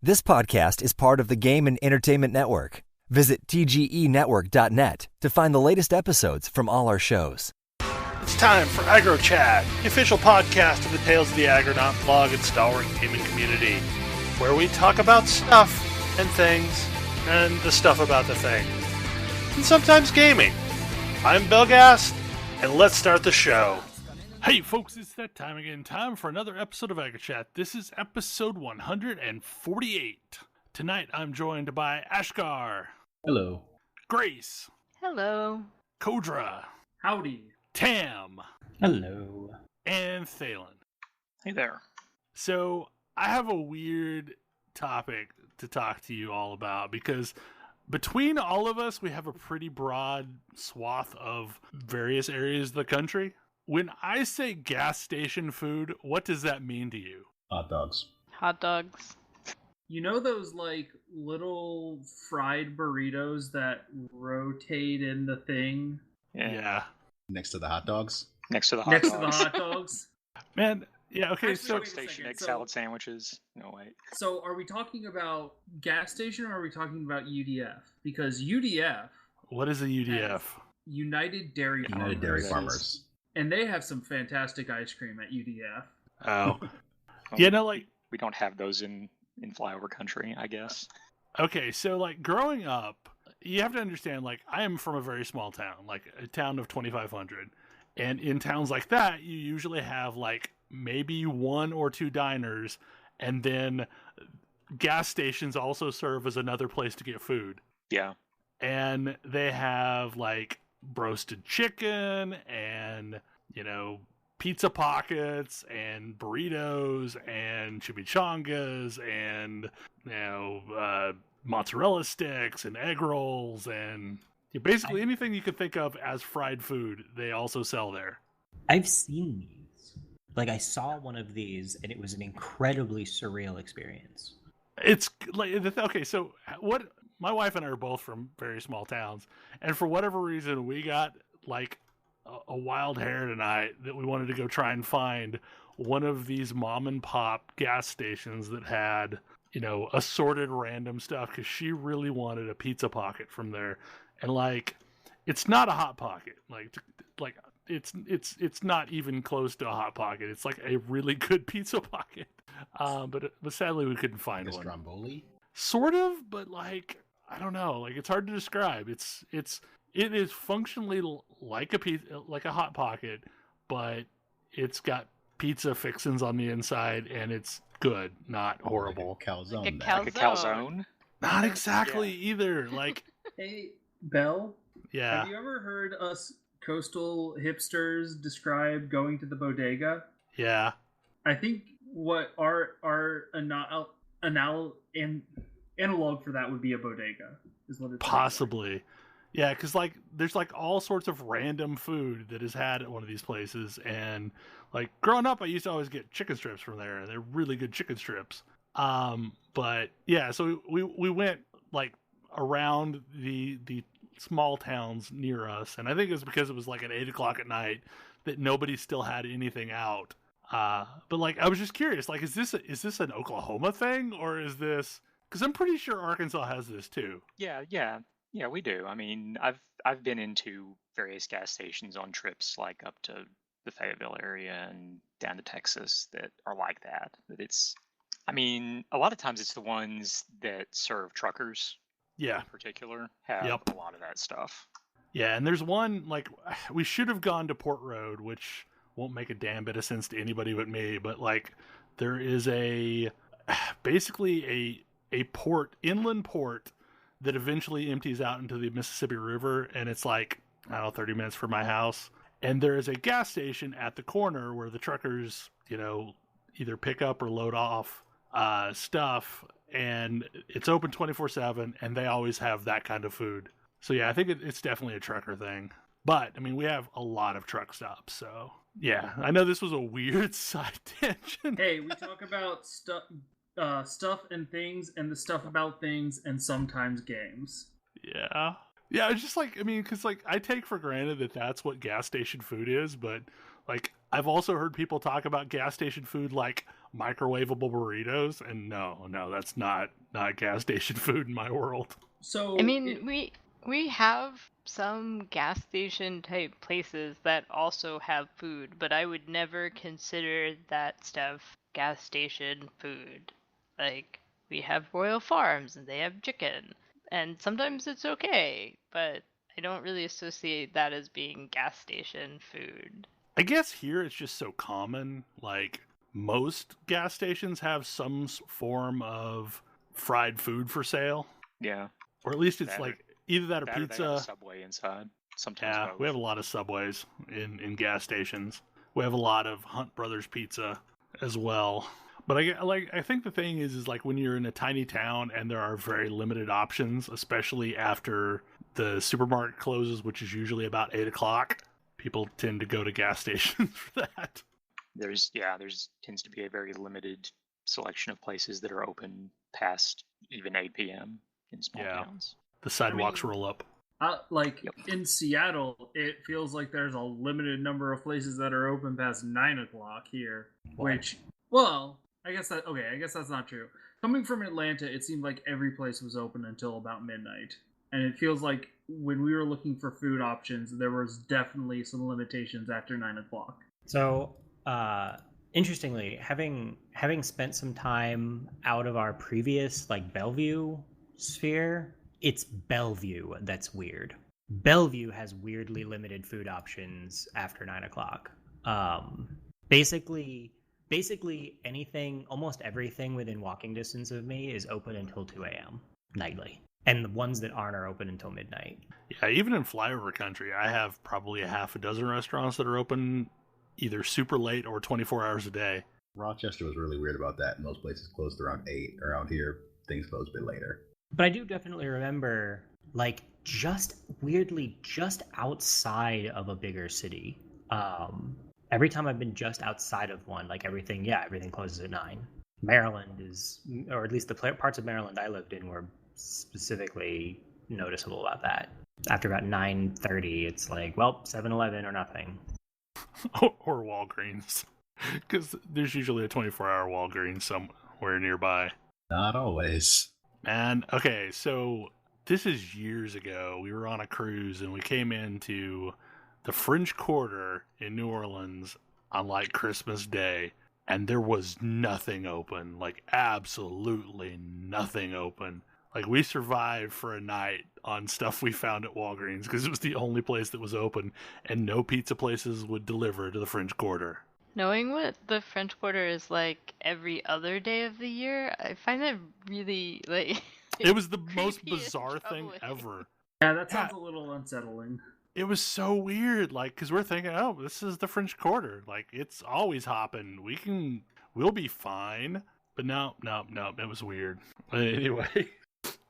This podcast is part of the Game and Entertainment Network. Visit tgenetwork.net to find the latest episodes from all our shows. It's time for AggroChat, the official podcast of the Tales of the Agronaut blog and stalwart gaming community, where we talk about stuff and things, and the stuff about the things, and sometimes gaming. I'm Belgast, and let's start the show. Hey folks, it's that time again. Time for another episode of AggroChat. This is episode 148. Tonight I'm joined by Ashgar. Hello. Grace. Hello. Kodra. Howdy. Tam. Hello. And Thalen. Hey there. So, I have a weird topic to talk to you all about because between all of us, we have a pretty broad swath of various areas of the country. When I say gas station food, what does that mean to you? Hot dogs. Hot dogs. You know those like little fried burritos that rotate in the thing? Yeah. Next to the hot dogs? Next to the hot Next dogs. to the hot dogs? Man, yeah, okay, Actually, so... wait a Station second. egg So- salad sandwiches. No, wait. So are we talking about gas station or are we talking about UDF? Because UDF, What is a UDF? United Dairy Farmers. United Dairy Farmers. And they have some fantastic ice cream at UDF. Oh. Yeah, no, like... We don't have those in flyover country, I guess. Okay, so, like, growing up, you have to understand, like, I am from a very small town, like, a town of 2,500. And in towns like that, you usually have, like, maybe one or two diners, and then gas stations also serve as another place to get food. Yeah. And they have, like, roasted chicken and, you know, pizza pockets and burritos and chimichangas and, you know, mozzarella sticks and egg rolls and basically anything you could think of as fried food, they also sell there. I've seen these. Like, I saw one of these, and it was an incredibly surreal experience. It's like, okay, so what, my wife and I are both from very small towns, and for whatever reason, we got like a wild hair tonight that we wanted to go try and find one of these mom and pop gas stations that had, you know, assorted random stuff, because she really wanted a pizza pocket from there. And like, it's not a hot pocket. Like it's not even close to a hot pocket. It's like a really good pizza pocket. But sadly we couldn't find Like a one. Stromboli? Sort of, but like, I don't know. Like, it's hard to describe. It is functionally like a hot pocket, but it's got pizza fixins on the inside, and it's good, not horrible. Like a calzone. Like a there. Like a calzone. Not exactly either. Like, Hey, Belle, yeah. have you ever heard us coastal hipsters describe going to the bodega? Yeah. I think what our analog for that would be a bodega, is what it's Possibly. Yeah, because like there's like all sorts of random food that is had at one of these places, and like growing up I used to always get chicken strips from there, and they're really good chicken strips. But yeah, so we went like around the small towns near us, and I think it was because it was like at 8 o'clock at night that nobody still had anything out. But like I was just curious, like is this an Oklahoma thing, or is this, because I'm pretty sure Arkansas has this too. Yeah, we do. I mean, I've been into various gas stations on trips, like up to the Fayetteville area and down to Texas, that are like that. That it's, I mean, a lot of times it's the ones that serve truckers. Yeah. In particular, have Yep. a lot of that stuff. Yeah, and there's one, like, we should have gone to Port Road, which won't make a damn bit of sense to anybody but me, but, like, there is basically a port, inland port, that eventually empties out into the Mississippi River, and it's like, I don't know, 30 minutes from my house, and there is a gas station at the corner where the truckers, you know, either pick up or load off stuff, and it's open 24/7, and they always have that kind of food. So yeah, I think it's definitely a trucker thing. But, I mean, we have a lot of truck stops, so yeah. I know this was a weird side tangent. Hey, we talk about stuff and things, and the stuff about things, and sometimes games. Yeah. Yeah, it's just like, I mean, because, like, I take for granted that that's what gas station food is, but, like, I've also heard people talk about gas station food like microwavable burritos, and no, that's not gas station food in my world. So I mean, we have some gas station type places that also have food, but I would never consider that stuff gas station food. Like, we have Royal Farms and they have chicken, and sometimes it's okay, but I don't really associate that as being gas station food. I guess here it's just so common. Like, most gas stations have some form of fried food for sale, Yeah. or at least it's That or- like either that or That or they have pizza. a Subway inside. Sometimes Yeah, both. we have a lot of Subways in gas stations. We have a lot of Hunt Brothers Pizza as well. But I think the thing is like when you're in a tiny town and there are very limited options, especially after the supermarket closes, which is usually about 8 o'clock, people tend to go to gas stations for that. There's tends to be a very limited selection of places that are open past even 8 p.m. in small Yeah. towns. The sidewalks mean- roll up. like Yep. in Seattle, it feels like there's a limited number of places that are open past 9 o'clock here. Which, well, I guess that's not true. Coming from Atlanta, it seemed like every place was open until about midnight, and it feels like when we were looking for food options, there was definitely some limitations after 9 o'clock. So, interestingly, having spent some time out of our previous like Bellevue sphere, it's Bellevue that's weird. Bellevue has weirdly limited food options after 9 o'clock. Basically anything, almost everything within walking distance of me is open until 2 a.m. nightly. And the ones that aren't are open until midnight. Yeah, even in flyover country, I have probably a half a dozen restaurants that are open either super late or 24 hours a day. Rochester was really weird about that. Most places closed around 8. Around here, things closed a bit later. But I do definitely remember, like, just weirdly, just outside of a bigger city. Every time I've been just outside of one, like everything closes at 9. Maryland is, or at least the parts of Maryland I lived in were specifically noticeable about that. After about 9:30, it's like, well, 7-Eleven or nothing. Or Walgreens. Because there's usually a 24-hour Walgreens somewhere nearby. Not always. And, okay, so this is years ago. We were on a cruise and we came into the French Quarter in New Orleans on, like, Christmas Day. And there was nothing open. Like, absolutely nothing open. Like, we survived for a night on stuff we found at Walgreens because it was the only place that was open, and no pizza places would deliver to the French Quarter. Knowing what the French Quarter is like every other day of the year, I find that really, like... It was the most creepy and bizarre thing troubling. ever. Yeah, that sounds a little unsettling. It was so weird, like, because we're thinking, oh, this is the French Quarter. Like, it's always hopping. We'll be fine. But no, it was weird. Anyway,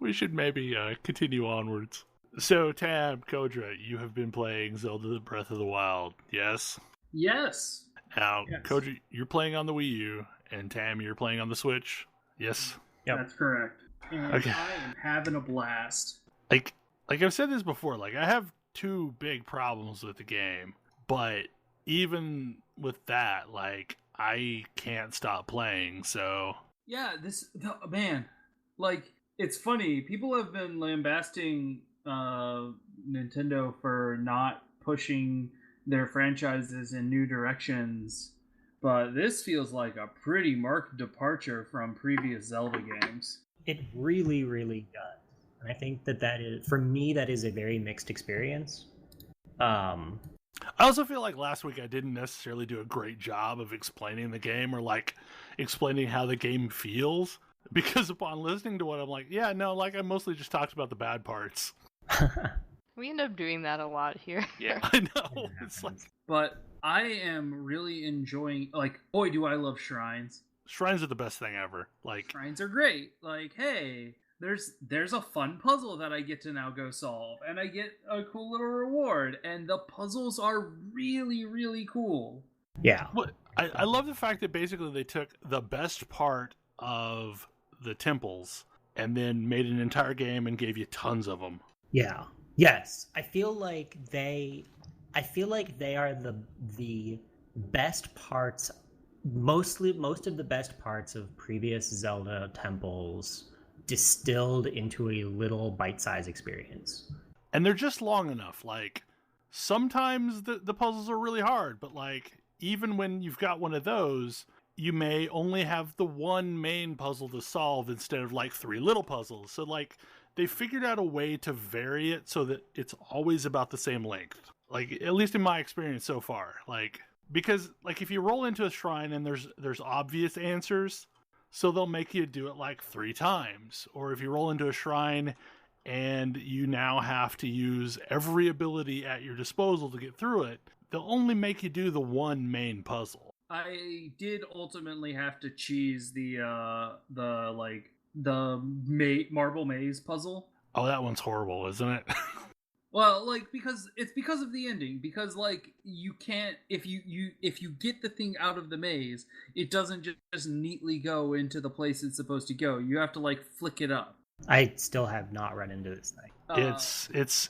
we should maybe continue onwards. So, Tam, Kodra, you have been playing Zelda Breath of the Wild, yes? Yes. Now, Yes. Kodra, you're playing on the Wii U, and Tam, you're playing on the Switch, yes? Yep. That's correct. And Okay. I am having a blast. Like I've said this before, like, I have 2 big problems with the game, but even with that, like, I can't stop playing, so... Yeah, man, like, it's funny. People have been lambasting Nintendo for not pushing their franchises in new directions, but this feels like a pretty marked departure from previous Zelda games. It really, really does. And I think that is, for me, that is a very mixed experience. I also feel like last week I didn't necessarily do a great job of explaining the game or, like, explaining how the game feels, because upon listening to it, I'm like, yeah, no, like, I mostly just talked about the bad parts. We end up doing that a lot here. Yeah. I know. It's like, But I am really enjoying, like, boy, do I love shrines. shrines are the best thing ever. Like, Shrines are great. Like, hey, there's a fun puzzle that I get to now go solve, and I get a cool little reward, and the puzzles are really, really cool. Yeah. what I love the fact that basically they took the best part of the temples and then made an entire game and gave you tons of them. Yeah. Yes. I feel like they are the best parts, most of the best parts of previous Zelda temples distilled into a little bite-sized experience. And they're just long enough. Like, sometimes the puzzles are really hard, but like, even when you've got one of those, you may only have the one main puzzle to solve instead of like 3 little puzzles. So like, they figured out a way to vary it so that it's always about the same length. Like, at least in my experience so far. Like, because like if you roll into a shrine and there's obvious answers, so they'll make you do it like 3 times. Or if you roll into a shrine and you now have to use every ability at your disposal to get through it, they'll only make you do the one main puzzle. I did ultimately have to cheese the marble maze puzzle. Oh, that one's horrible, isn't it? Well, like, because of the ending. Because like, you can't, if you get the thing out of the maze, it doesn't just neatly go into the place it's supposed to go. You have to like flick it up. I still have not run into this thing. It's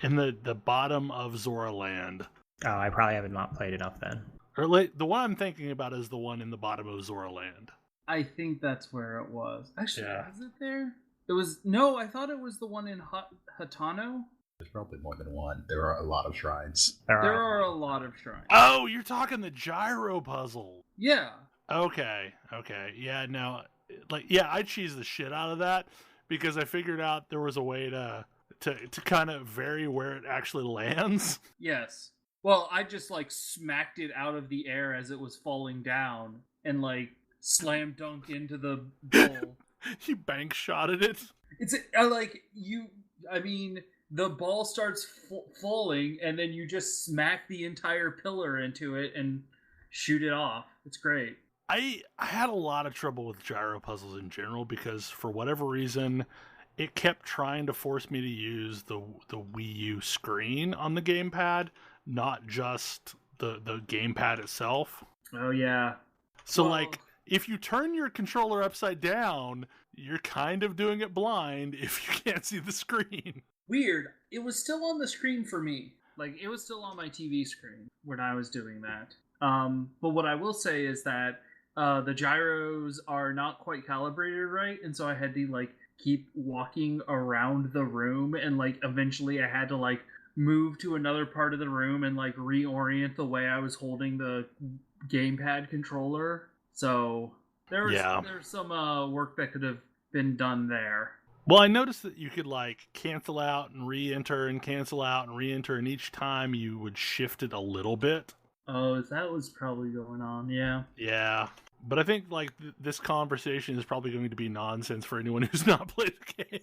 in the bottom of Zora Land. Oh, I probably haven't not played enough then. Or the one I'm thinking about is the one in the bottom of Zora Land. I think that's where it was. Actually, Yeah. Was it there? It was no. I thought it was the one in Hatano. There's probably more than one. There are a lot of shrines. There are a lot of shrines. Oh, you're talking the gyro puzzle. Yeah. Okay. Yeah, no. Like, yeah, I cheesed the shit out of that because I figured out there was a way to kind of vary where it actually lands. Yes. Well, I just like smacked it out of the air as it was falling down and like slam dunk into the bowl. You bank shotted it. It's the ball starts falling and then you just smack the entire pillar into it and shoot it off. It's great. I had a lot of trouble with gyro puzzles in general because for whatever reason, it kept trying to force me to use the Wii U screen on the gamepad, not just the gamepad itself. Oh, yeah. So, like, if you turn your controller upside down, you're kind of doing it blind if you can't see the screen. Weird. It was still on the screen for me. Like, it was still on my TV screen when I was doing that. But what I will say is that the gyros are not quite calibrated right, and so I had to, like, keep walking around the room, and, like, eventually I had to, like, move to another part of the room and, like, reorient the way I was holding the gamepad controller. So there's some work that could have been done there. Well, I noticed that you could like cancel out and re-enter and cancel out and re-enter, and each time you would shift it a little bit. Oh, that was probably going on, yeah. Yeah, but I think like this conversation is probably going to be nonsense for anyone who's not played the game.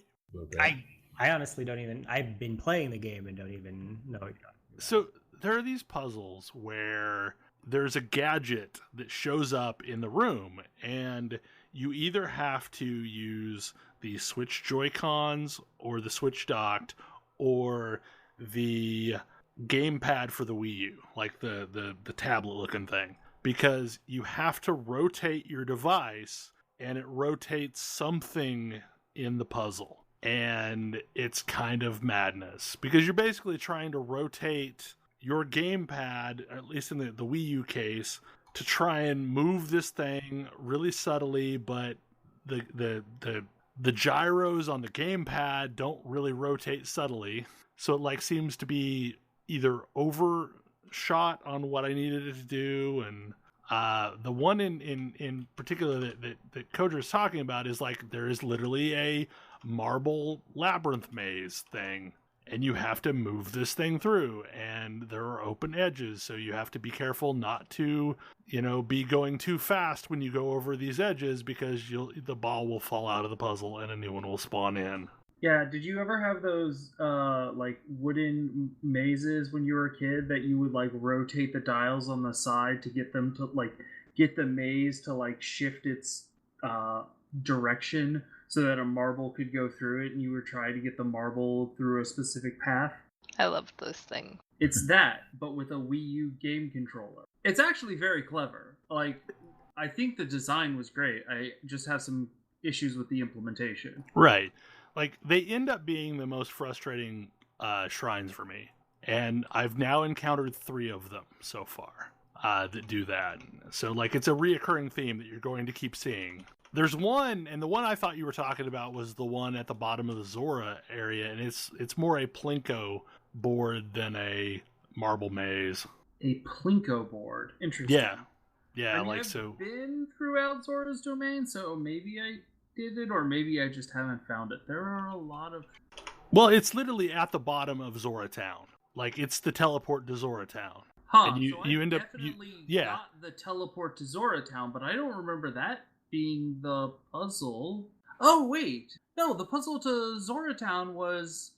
I honestly don't even. I've been playing the game and don't even know what you're talking about. So there are these puzzles where there's a gadget that shows up in the room, and you either have to use the Switch Joy-Cons or the Switch Docked or the gamepad for the Wii U, like the tablet-looking thing, because you have to rotate your device, and it rotates something in the puzzle. And it's kind of madness, because you're basically trying to rotate your gamepad, at least in the Wii U case, to try and move this thing really subtly, but the gyros on the gamepad don't really rotate subtly, so it like seems to be either overshot on what I needed it to do, and the one in particular that Kodra is talking about is like there is literally a marble labyrinth maze thing, and you have to move this thing through, and there are open edges, so you have to be careful not to, be going too fast when you go over these edges, because the ball will fall out of the puzzle and a new one will spawn in. Yeah, did you ever have those like wooden mazes when you were a kid that you would like rotate the dials on the side to get them to like get the maze to like shift its direction so that a marble could go through it, and you were trying to get the marble through a specific path? I loved those things. It's that, but with a Wii U game controller. It's actually very clever. Like, I think the design was great. I just have some issues with the implementation. Right. Like, they end up being the most frustrating shrines for me. And I've now encountered 3 of them so far. that do that. So like it's a reoccurring theme that you're going to keep seeing. There's one, and the one I thought you were talking about was the one at the bottom of the Zora area, and it's more a Plinko board than a marble maze. A Plinko board. Interesting. Yeah, I've been throughout Zora's domain, so maybe I did it, or maybe I just haven't found it. There are a lot of... Well, it's literally at the bottom of Zora Town. Like, it's the teleport to Zora Town. Huh, and you end up... got the teleport to Zora Town, but I don't remember that being the puzzle. Oh, wait. No, the puzzle to Zora Town was,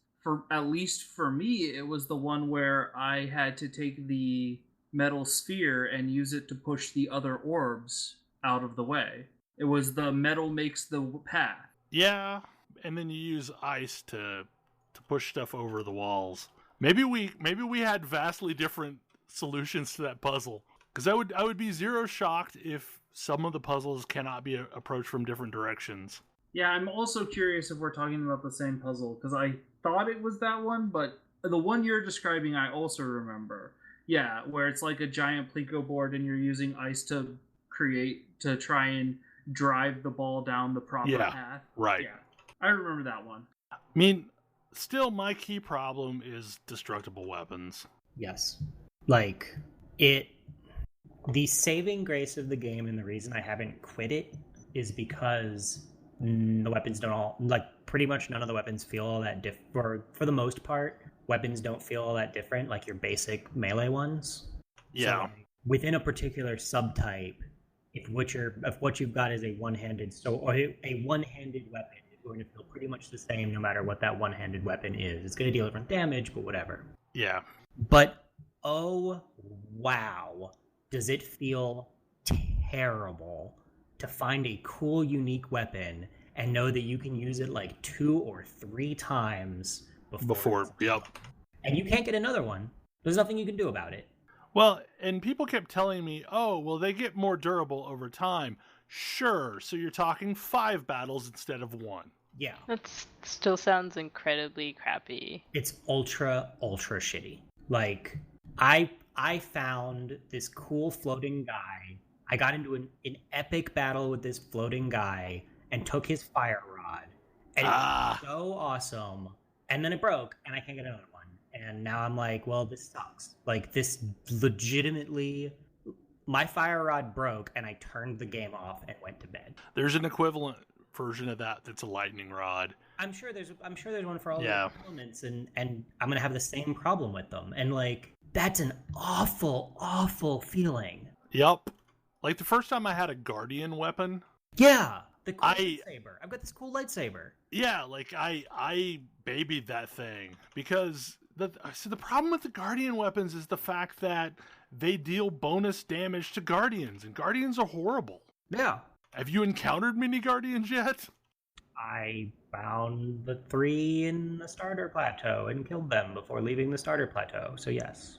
at least for me, it was the one where I had to take the metal sphere and use it to push the other orbs out of the way. It was the metal makes the path. Yeah, and then you use ice to push stuff over the walls. Maybe we had vastly different solutions to that puzzle. Because I would be zero shocked if some of the puzzles cannot be approached from different directions. Yeah, I'm also curious if we're talking about the same puzzle, because I thought it was that one, but the one you're describing I also remember. Yeah, where it's like a giant Plinko board and you're using ice to try and drive the ball down the proper path. Right. Yeah, I remember that one. I mean, still my key problem is destructible weapons. Yes. The saving grace of the game and the reason I haven't quit it is because the weapons don't all, pretty much none of the weapons feel all that different. For the most part, weapons don't feel all that different, like your basic melee ones. Yeah. So, within a particular subtype, if what you've got is a one-handed weapon, it's going to feel pretty much the same no matter what that one-handed weapon is. It's going to deal different damage, but whatever. Yeah. But oh wow, does it feel terrible to find a cool, unique weapon and know that you can use it like 2 or 3 times before yep. And you can't get another one. There's nothing you can do about it. Well, and people kept telling me, oh, well, they get more durable over time. Sure, so you're talking 5 battles instead of 1. Yeah. That still sounds incredibly crappy. It's ultra shitty. Like, I found this cool floating guy. I got into an epic battle with this floating guy and took his fire rod. And it was so awesome. And then it broke, and I can't get another one. And now I'm like, well, this sucks. Like, this legitimately... My fire rod broke, and I turned the game off and went to bed. There's an equivalent version of that's a lightning rod. I'm sure there's one for all the elements, and I'm gonna have the same problem with them. And like, that's an awful feeling. Yep. Like the first time I had a guardian weapon. Yeah, the cool lightsaber. I've got this cool lightsaber. Yeah, like I babied that thing because the problem with the guardian weapons is the fact that they deal bonus damage to guardians, and guardians are horrible. Yeah. Have you encountered mini guardians yet? I found the 3 in the starter plateau and killed them before leaving the starter plateau. So yes.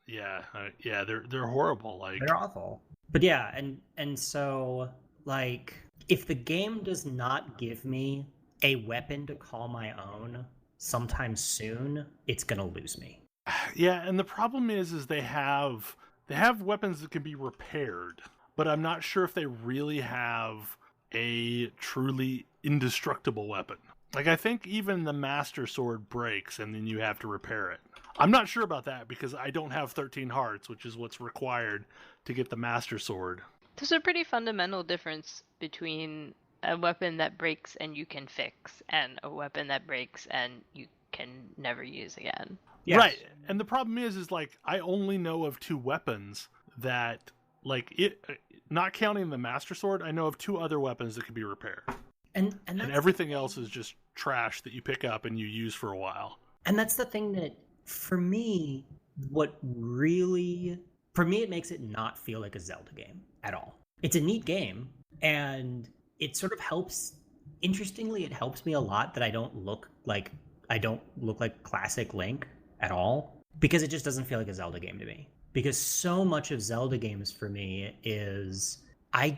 Yeah, they're horrible. Like, they're awful. But yeah, and so like, if the game does not give me a weapon to call my own sometime soon, it's gonna lose me. Yeah, and the problem is they have weapons that can be repaired, but I'm not sure if they really have a truly indestructible weapon. Like, I think even the Master Sword breaks and then you have to repair it. I'm not sure about that because I don't have 13 hearts, which is what's required to get the Master Sword. There's a pretty fundamental difference between a weapon that breaks and you can fix and a weapon that breaks and you can never use again. Yes. Right. And the problem is like, I only know of 2 weapons that, like, it, not counting the Master Sword, I know of 2 other weapons that can be repaired. And everything else is just trash that you pick up and you use for a while. And that's the thing that, for me, it makes it not feel like a Zelda game at all. It's a neat game, and it sort of helps. Interestingly, it helps me a lot that I don't look like classic Link at all, because it just doesn't feel like a Zelda game to me. Because so much of Zelda games for me is I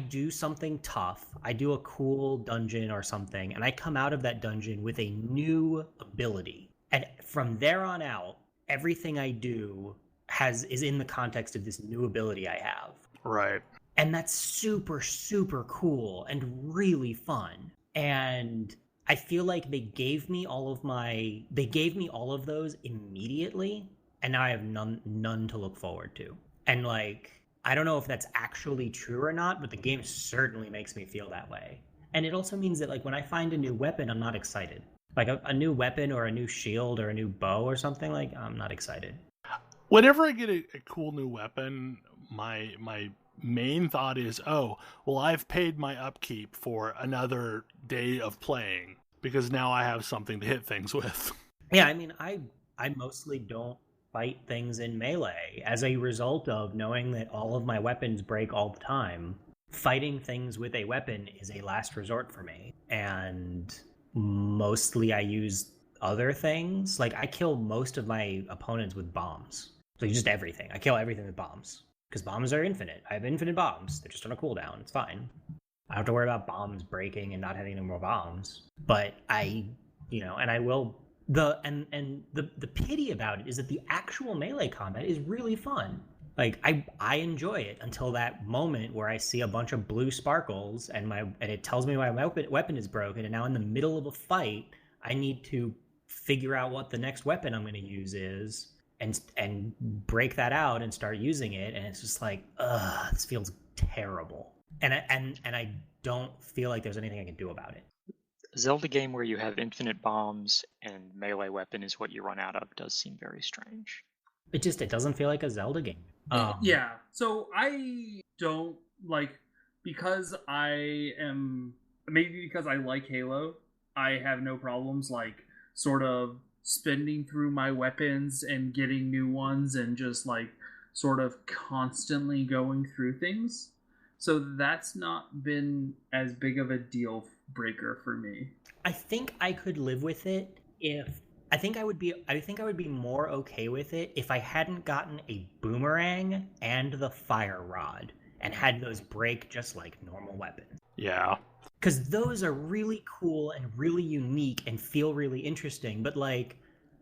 do something tough, I do a cool dungeon or something, and I come out of that dungeon with a new ability. And from there on out, everything I do is in the context of this new ability I have. Right. And that's super, super cool and really fun. And I feel like they gave me all of those immediately, and now I have none to look forward to. And like, I don't know if that's actually true or not, but the game certainly makes me feel that way. And it also means that like when I find a new weapon, I'm not excited. Like a new weapon or a new shield or a new bow or something, like I'm not excited. Whenever I get a cool new weapon, my main thought is, oh, well, I've paid my upkeep for another day of playing because now I have something to hit things with. Yeah, I mean, I mostly don't fight things in melee as a result of knowing that all of my weapons break all the time. Fighting things with a weapon is a last resort for me, and mostly I use other things. Like I kill most of my opponents with bombs. So just everything. I kill everything with bombs. Because bombs are infinite. I have infinite bombs. They're just on a cooldown. It's fine. I don't have to worry about bombs breaking and not having any more bombs. But and I will. The pity about it is that the actual melee combat is really fun. Like I enjoy it until that moment where I see a bunch of blue sparkles and it tells me my weapon is broken, and now in the middle of a fight I need to figure out what the next weapon I'm going to use is. And break that out and start using it, and it's just like, this feels terrible. And I don't feel like there's anything I can do about it. A Zelda game where you have infinite bombs and melee weapon is what you run out of does seem very strange. It doesn't feel like a Zelda game. Yeah. So I don't like, because I like Halo, I have no problems like sort of spending through my weapons and getting new ones and just like sort of constantly going through things. So that's not been as big of a deal breaker for me. I think I could live with it I think I would be more okay with it if I hadn't gotten a boomerang and the fire rod and had those break just like normal weapons. Yeah. Because those are really cool and really unique and feel really interesting. But like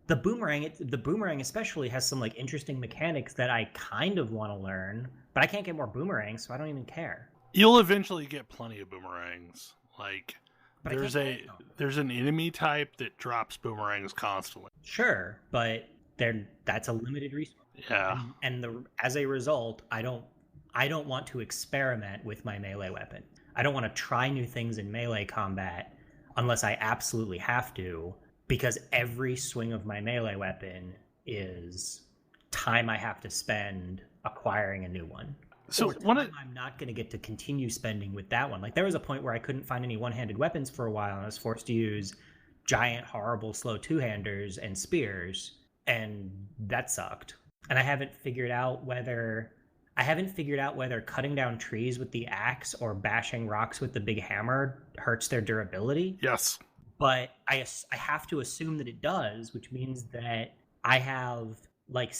the boomerang especially has some like interesting mechanics that I kind of want to learn, but I can't get more boomerangs, so I don't even care. You'll eventually get plenty of boomerangs. Like But there's an enemy type that drops boomerangs constantly. Sure, but that's a limited resource. Yeah. And as a result, I don't want to experiment with my melee weapon. I don't want to try new things in melee combat unless I absolutely have to, because every swing of my melee weapon is time I have to spend acquiring a new one. So I'm not going to get to continue spending with that one. Like there was a point where I couldn't find any one-handed weapons for a while, and I was forced to use giant, horrible, slow two-handers and spears, and that sucked. And I haven't figured out whether cutting down trees with the axe or bashing rocks with the big hammer hurts their durability. Yes. But I have to assume that it does, which means that I have like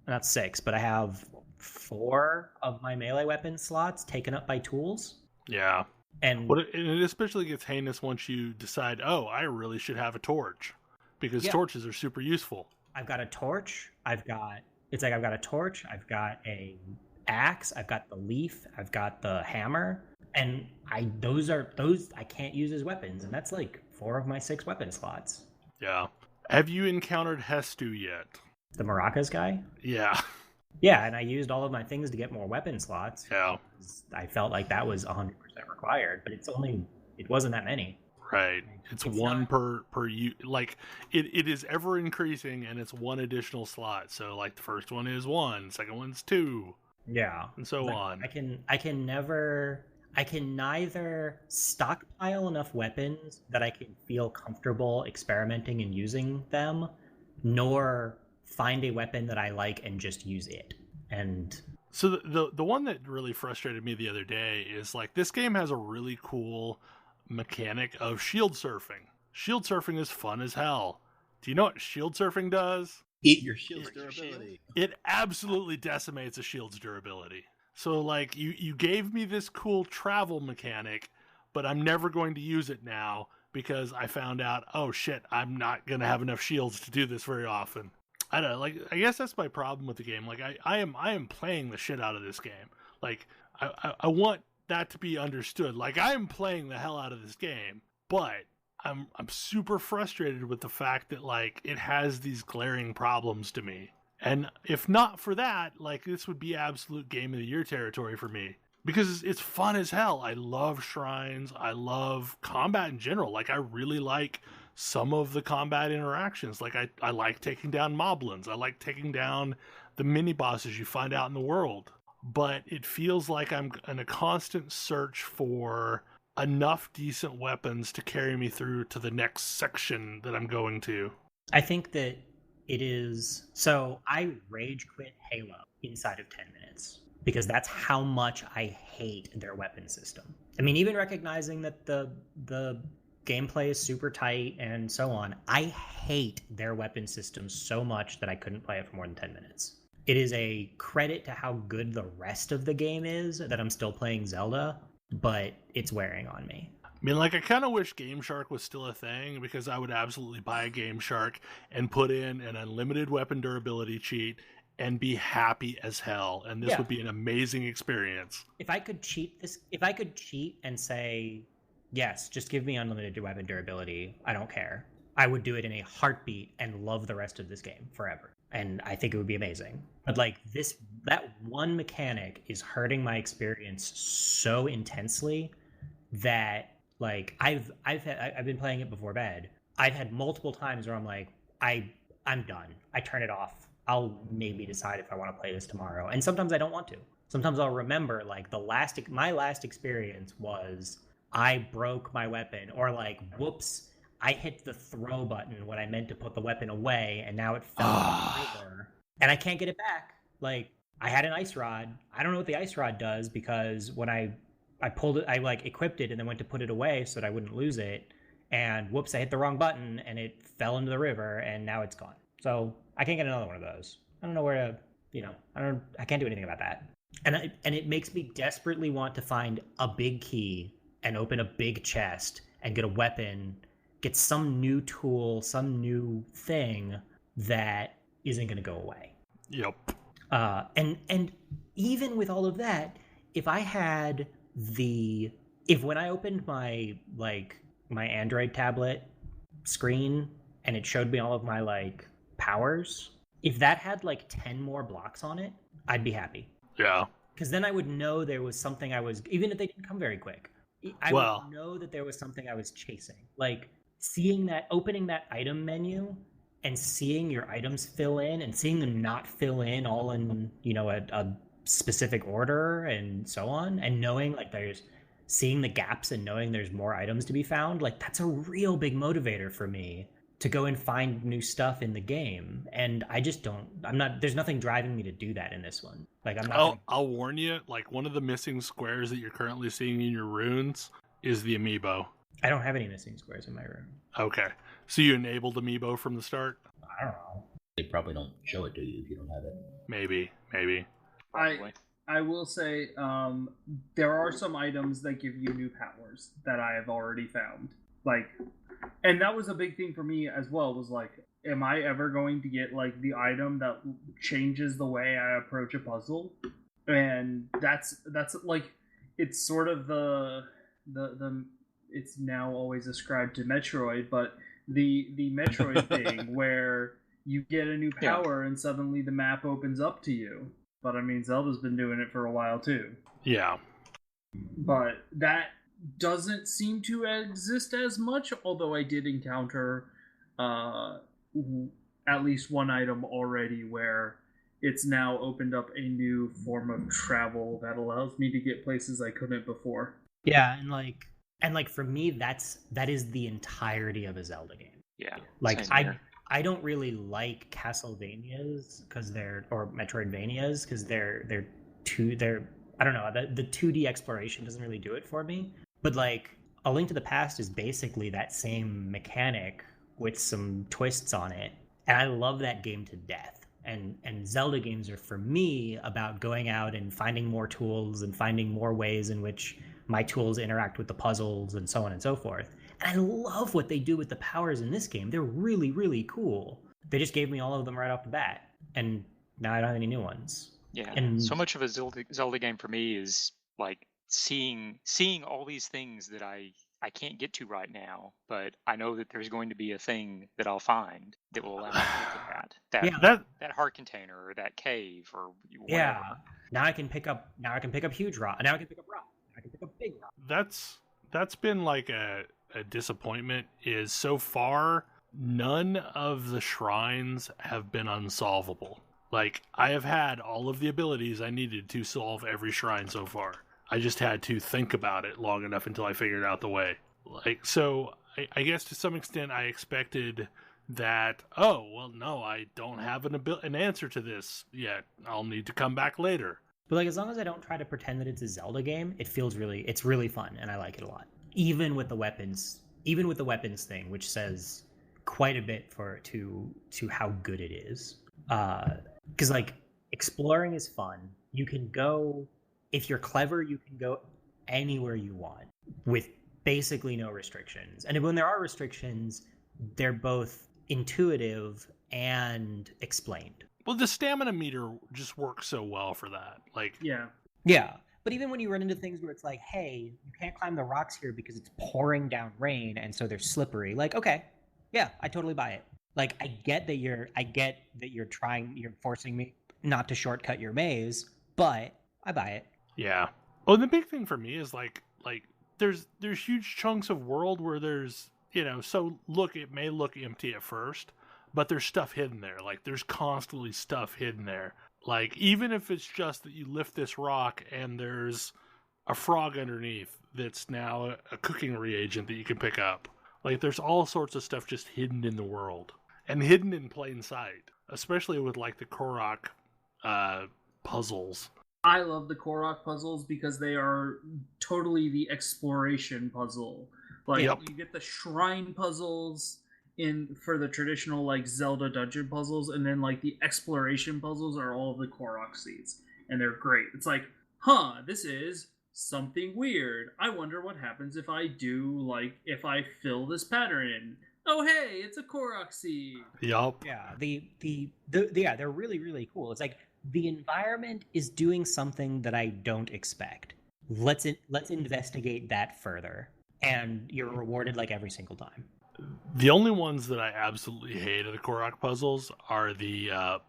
not six, but I have 4 of my melee weapon slots taken up by tools. Yeah. And it especially gets heinous once you decide, oh, I really should have a torch, because torches are super useful. I've got a torch. I've got a torch. I've got a axe. I've got the leaf. I've got the hammer. And those I can't use as weapons, and that's like 4 of my 6 weapon slots. Yeah. Have you encountered Hestu yet? The maracas guy? Yeah. Yeah, and I used all of my things to get more weapon slots. Yeah. I felt like that was 100% required, but it wasn't that many. Right. It's one per like it is ever increasing, and it's 1 additional slot. So like the first one is 1, second one's 2. Yeah. And so on. I can neither stockpile enough weapons that I can feel comfortable experimenting and using them, nor find a weapon that I like and just use it. And so the one that really frustrated me the other day is like this game has a really cool mechanic of shield surfing. Shield surfing is fun as hell. Do you know what shield surfing does? Eat your shield's durability. It absolutely decimates a shield's durability. So like you gave me this cool travel mechanic, but I'm never going to use it now because I found out, oh shit, I'm not going to have enough shields to do this very often. I don't know, like, I guess that's my problem with the game. Like, I am playing the shit out of this game. Like, I want that to be understood. Like, I am playing the hell out of this game, but I'm super frustrated with the fact that, like, it has these glaring problems to me. And if not for that, like, this would be absolute Game of the Year territory for me. Because it's fun as hell. I love shrines. I love combat in general. Like, I really like some of the combat interactions. Like, I like taking down moblins. I like taking down the mini-bosses you find out in the world. But it feels like I'm in a constant search for enough decent weapons to carry me through to the next section that I'm going to. I think that it is... So, I rage quit Halo inside of 10 minutes. Because that's how much I hate their weapon system. I mean, even recognizing that the gameplay is super tight and so on, I hate their weapon system so much that I couldn't play it for more than 10 minutes. It is a credit to how good the rest of the game is that I'm still playing Zelda, but it's wearing on me. I mean, like, I kind of wish Game Shark was still a thing, because I would absolutely buy a Game Shark and put in an unlimited weapon durability cheat and be happy as hell, and this would be an amazing experience. If I could cheat and say, yes, just give me unlimited weapon durability, I don't care, I would do it in a heartbeat and love the rest of this game forever. And I think it would be amazing. But like that one mechanic is hurting my experience so intensely that, like, I've been playing it before bed. I've had multiple times where I'm like, I'm done. I turn it off. I'll maybe decide if I want to play this tomorrow. And sometimes I don't want to. Sometimes I'll remember, like, my last experience was I broke my weapon, or like, whoops, I hit the throw button when I meant to put the weapon away, and now it fell in the river, and I can't get it back. Like, I had an ice rod. I don't know what the ice rod does, because when I pulled it, I like equipped it and then went to put it away so that I wouldn't lose it, and whoops, I hit the wrong button and it fell into the river, and now it's gone. So I can't get another one of those. I don't know where to, I can't do anything about that. And it makes me desperately want to find a big key and open a big chest and get a weapon, get some new tool, some new thing that isn't going to go away. Yep. And even with all of that, if when I opened my Android tablet screen and it showed me all of my, like, powers, if that had like 10 more blocks on it, I'd be happy. Yeah. Because then I would know there was something even if they didn't come very quick, I would know that there was something I was chasing. Like, opening that item menu and seeing your items fill in and seeing them not fill in all in, a specific order and so on, and knowing, like, seeing the gaps and knowing there's more items to be found, like, that's a real big motivator for me to go and find new stuff in the game. And I just there's nothing driving me to do that in this one. Like, I'll warn you, like, one of the missing squares that you're currently seeing in your runes is the Amiibo. I don't have any missing squares in my room. Okay. So you enabled Amiibo from the start? I don't know. They probably don't show it to you if you don't have it. Maybe. I will say, there are some items that give you new powers that I have already found. Like, and that was a big thing for me as well, was like, am I ever going to get, like, the item that changes the way I approach a puzzle? And that's like, it's sort of the it's now always ascribed to Metroid, but the Metroid thing where you get a new power and suddenly the map opens up to you. But I mean, Zelda's been doing it for a while too. Yeah. But that doesn't seem to exist as much, although I did encounter at least one item already where it's now opened up a new form of travel that allows me to get places I couldn't before. Yeah, and like for me, that is the entirety of a Zelda game. Yeah. Like, I don't really like Castlevanias or Metroidvanias because they're I don't know, the 2D exploration doesn't really do it for me. But, like, A Link to the Past is basically that same mechanic with some twists on it, and I love that game to death. And Zelda games are, for me, about going out and finding more tools and finding more ways in which my tools interact with the puzzles and so on and so forth. And I love what they do with the powers in this game. They're really, really cool. They just gave me all of them right off the bat, and now I don't have any new ones. Yeah, And so much of a Zelda game for me is like seeing all these things that I can't get to right now, but I know that there's going to be a thing that I'll find that will allow me to get to that heart container or that cave or whatever. Yeah. Now I can pick up huge rock. Now I can pick up rock. Now I can pick up big rock. That's been like a disappointment. Is so far none of the shrines have been unsolvable. Like, I have had all of the abilities I needed to solve every shrine so far. I just had to think about it long enough until I figured out the way. Like, so I guess to some extent I expected that, oh, well, no, I don't have an answer to this yet. I'll need to come back later. But like, as long as I don't try to pretend that it's a Zelda game, it's really fun, and I like it a lot. Even with the weapons thing, which says quite a bit to how good it is. Because like, exploring is fun. You can go, if you're clever, you can go anywhere you want with basically no restrictions. And when there are restrictions, they're both intuitive and explained. Well, the stamina meter just works so well for that. Like, yeah. But even when you run into things where it's like, hey, you can't climb the rocks here because it's pouring down rain, and so they're slippery. Like, okay, yeah, I totally buy it. Like, I get that you're forcing me not to shortcut your maze, but I buy it. Yeah. Oh, the big thing for me is like there's huge chunks of world where there's, so it may look empty at first, but there's stuff hidden there. Like, there's constantly stuff hidden there. Like, even if it's just that you lift this rock and there's a frog underneath that's now a cooking reagent that you can pick up. Like, there's all sorts of stuff just hidden in the world. And hidden in plain sight. Especially with, like, the Korok puzzles. I love the Korok puzzles because they are totally the exploration puzzle. Like, you get the shrine puzzles for the traditional, like, Zelda dungeon puzzles, and then, like, the exploration puzzles are all of the Korok seeds. And they're great. It's like, this is something weird. I wonder what happens if I fill this pattern in. Oh, hey, it's a Korok seed. Yup. Yeah, they're really, really cool. It's like, the environment is doing something that I don't expect. Let's investigate that further. And you're rewarded, like, every single time. The only ones that I absolutely hate of the Korok puzzles are the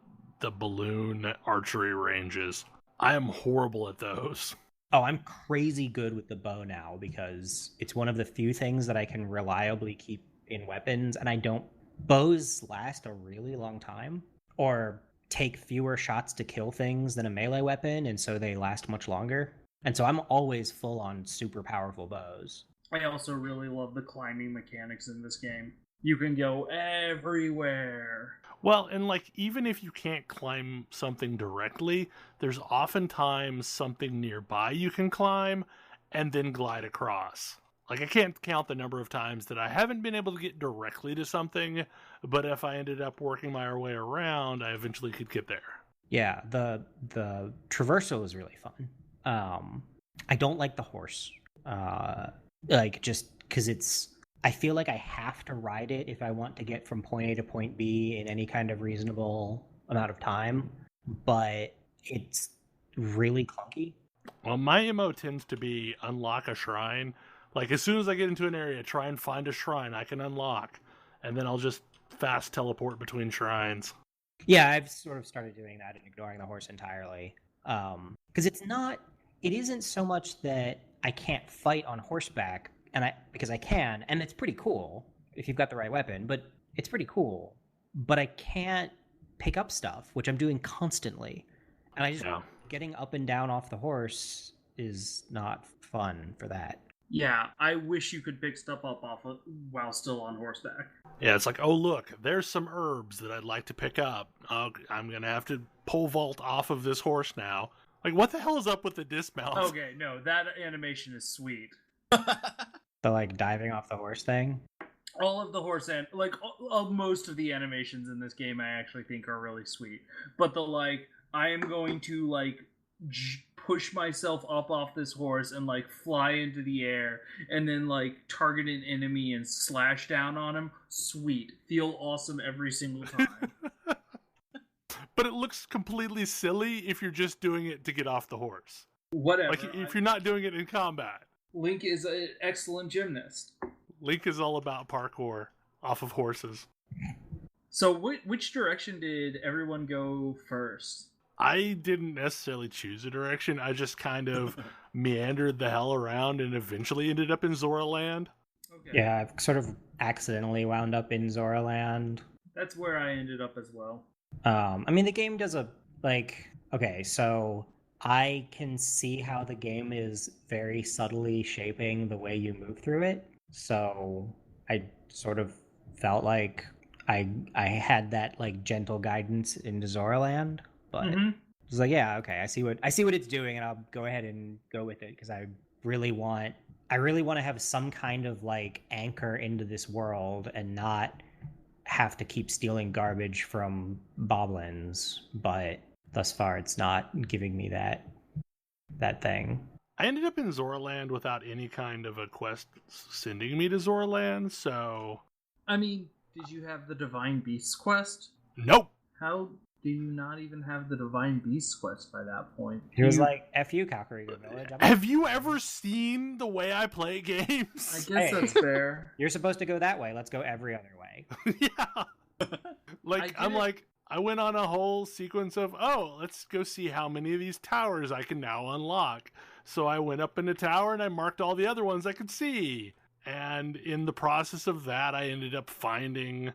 balloon archery ranges. I am horrible at those. Oh, I'm crazy good with the bow now because it's one of the few things that I can reliably keep in weapons, and bows last a really long time, or take fewer shots to kill things than a melee weapon, and so they last much longer. And so I'm always full on super powerful bows. I also really love the climbing mechanics in this game. You can go everywhere. Well, and like, even if you can't climb something directly, there's oftentimes something nearby you can climb and then glide across. Like, I can't count the number of times that I haven't been able to get directly to something, but if I ended up working my way around, I eventually could get there. Yeah, the traversal is really fun. I don't like the horse. Just because I feel like I have to ride it if I want to get from point A to point B in any kind of reasonable amount of time, but it's really clunky. Well, my MO tends to be unlock a shrine. Like, as soon as I get into an area, try and find a shrine I can unlock, and then I'll just fast teleport between shrines. Yeah, I've sort of started doing that and ignoring the horse entirely. Because it isn't so much that I can't fight on horseback, because I can, and it's pretty cool if you've got the right weapon, but it's pretty cool. But I can't pick up stuff, which I'm doing constantly. And I just, getting up and down off the horse is not fun for that. Yeah, I wish you could pick stuff up while still on horseback. Yeah, it's like, oh, look, there's some herbs that I'd like to pick up. I'm going to have to pole vault off of this horse now. Like, what the hell is up with the dismount? Okay, no, that animation is sweet. The, like, diving off the horse thing? All of the horse most of the animations in this game I actually think are really sweet. But the, like, I am going to, like, push myself up off this horse and like fly into the air and then like target an enemy and slash down on him. Sweet. Feel awesome every single time. But it looks completely silly if you're just doing it to get off the horse. Whatever. Like if you're not doing it in combat. Link is an excellent gymnast. Link is all about parkour off of horses. So which direction did everyone go first? I didn't necessarily choose a direction. I just kind of meandered the hell around and eventually ended up in Zora Land. Okay. Yeah, I've sort of accidentally wound up in Zora Land. That's where I ended up as well. I mean, the game does okay, so I can see how the game is very subtly shaping the way you move through it. So I sort of felt like I had that like gentle guidance into Zora Land, but I was like, yeah, okay, I see what it's doing, and I'll go ahead and go with it because I really want to have some kind of like anchor into this world and not have to keep stealing garbage from boblins, but thus far it's not giving me that thing. I ended up in Zora Land without any kind of a quest sending me to Zora Land, so... I mean, did you have the Divine Beasts quest? Nope! How do you not even have the Divine Beasts quest by that point? He was like, F you, Kakariko Village. Have you ever seen the way I play games? I guess that's fair. You're supposed to go that way. Let's go every other way. Yeah. I went on a whole sequence of, let's go see how many of these towers I can now unlock. So I went up in a tower and I marked all the other ones I could see. And in the process of that, I ended up finding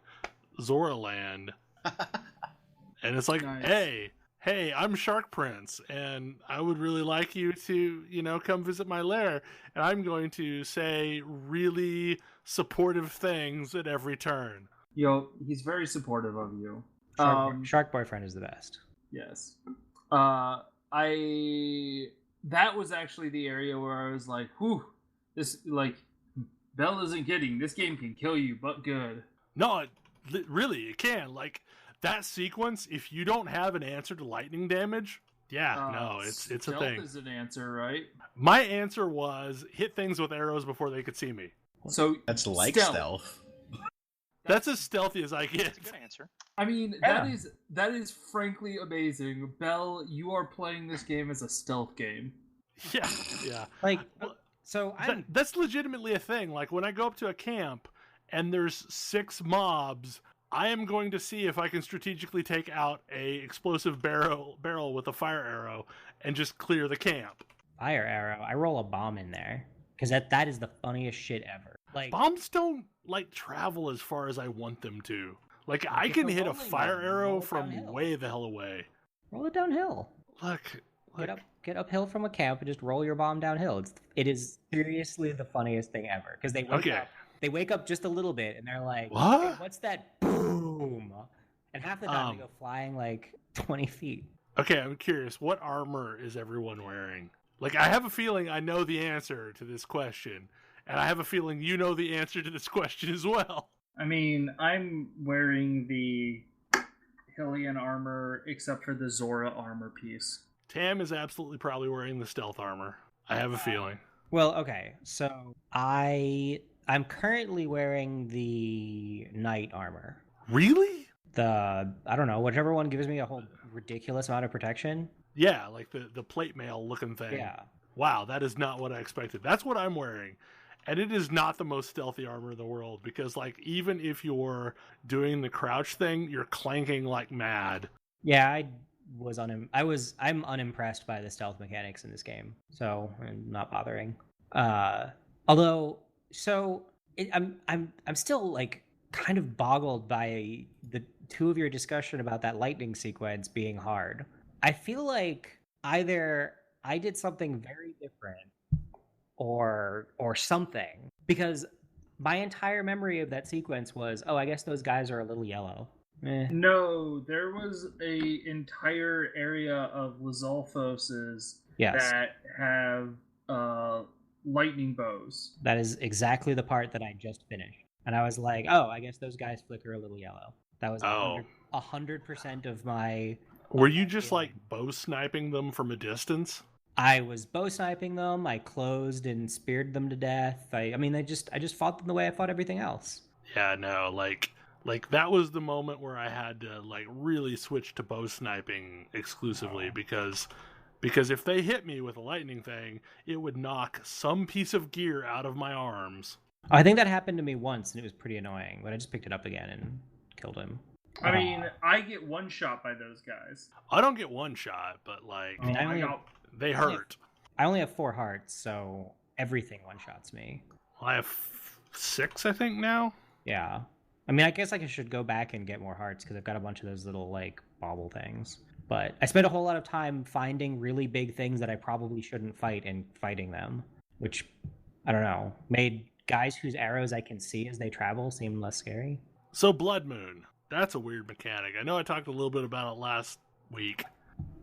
Zora Land. And it's like, nice. hey, I'm Shark Prince, and I would really like you to, come visit my lair. And I'm going to say really supportive things at every turn. Yo, he's very supportive of you. Shark Boyfriend is the best. Yes. That was actually the area where I was like, whew, this, like, Bell isn't kidding. This game can kill you, but good. No, it can. Like, that sequence, if you don't have an answer to lightning damage, it's a thing. Stealth is an answer, right? My answer was hit things with arrows before they could see me. So that's like stealth. That's as stealthy as I get. That's a good answer. I mean, that is frankly amazing. Bell, you are playing this game as a stealth game. Yeah. Like, that's legitimately a thing. Like, when I go up to a camp and there's 6 mobs, I am going to see if I can strategically take out a explosive barrel with a fire arrow and just clear the camp. Fire arrow? I roll a bomb in there. Because that is the funniest shit ever. Like, bombs don't travel as far as I want them to. Like, I can hit a fire arrow from way the hell away. Roll it downhill. Look. Get uphill from a camp and just roll your bomb downhill. It is seriously the funniest thing ever. Because they wake up just a little bit and they're like, what? Hey, what's that boom? And half the time they go flying like 20 feet. Okay, I'm curious. What armor is everyone wearing? Like, I have a feeling I know the answer to this question. And I have a feeling you know the answer to this question as well. I mean, I'm wearing the Hylian armor except for the Zora armor piece. Tam is absolutely probably wearing the stealth armor. I have a feeling. Well, okay. So I'm currently wearing the knight armor. Really? I don't know, whichever one gives me a whole ridiculous amount of protection. Yeah, like the plate mail looking thing. Yeah. Wow, that is not what I expected. That's what I'm wearing. And it is not the most stealthy armor in the world because, like, even if you're doing the crouch thing, you're clanking like mad. Yeah, I'm unimpressed by the stealth mechanics in this game, so I'm not bothering. I'm still like kind of boggled by the two of your discussion about that lightning sequence being hard. I feel like either I did something very different or something, because my entire memory of that sequence was, I guess those guys are a little yellow. No, there was a entire area of Lizalfoses that have lightning bows. That is exactly the part that I just finished. And I was like, I guess those guys flicker a little yellow. That was 100% of my Were you just like bow sniping them from a distance? I was bow sniping them. I closed and speared them to death. I mean, I just fought them the way I fought everything else. Yeah, no, like that was the moment where I had to like really switch to bow sniping exclusively because if they hit me with a lightning thing, it would knock some piece of gear out of my arms. I think that happened to me once, and it was pretty annoying. But I just picked it up again and killed him. I mean, I get one shot by those guys. I don't get one shot, but like they hurt. I only have 4 hearts, so everything one shots me. I have 6, I think now. Yeah. I mean, I guess I should go back and get more hearts because I've got a bunch of those little like bauble things. But I spent a whole lot of time finding really big things that I probably shouldn't fight and fighting them, which, I don't know, made guys whose arrows I can see as they travel seem less scary. So Blood Moon, that's a weird mechanic. I know I talked a little bit about it last week.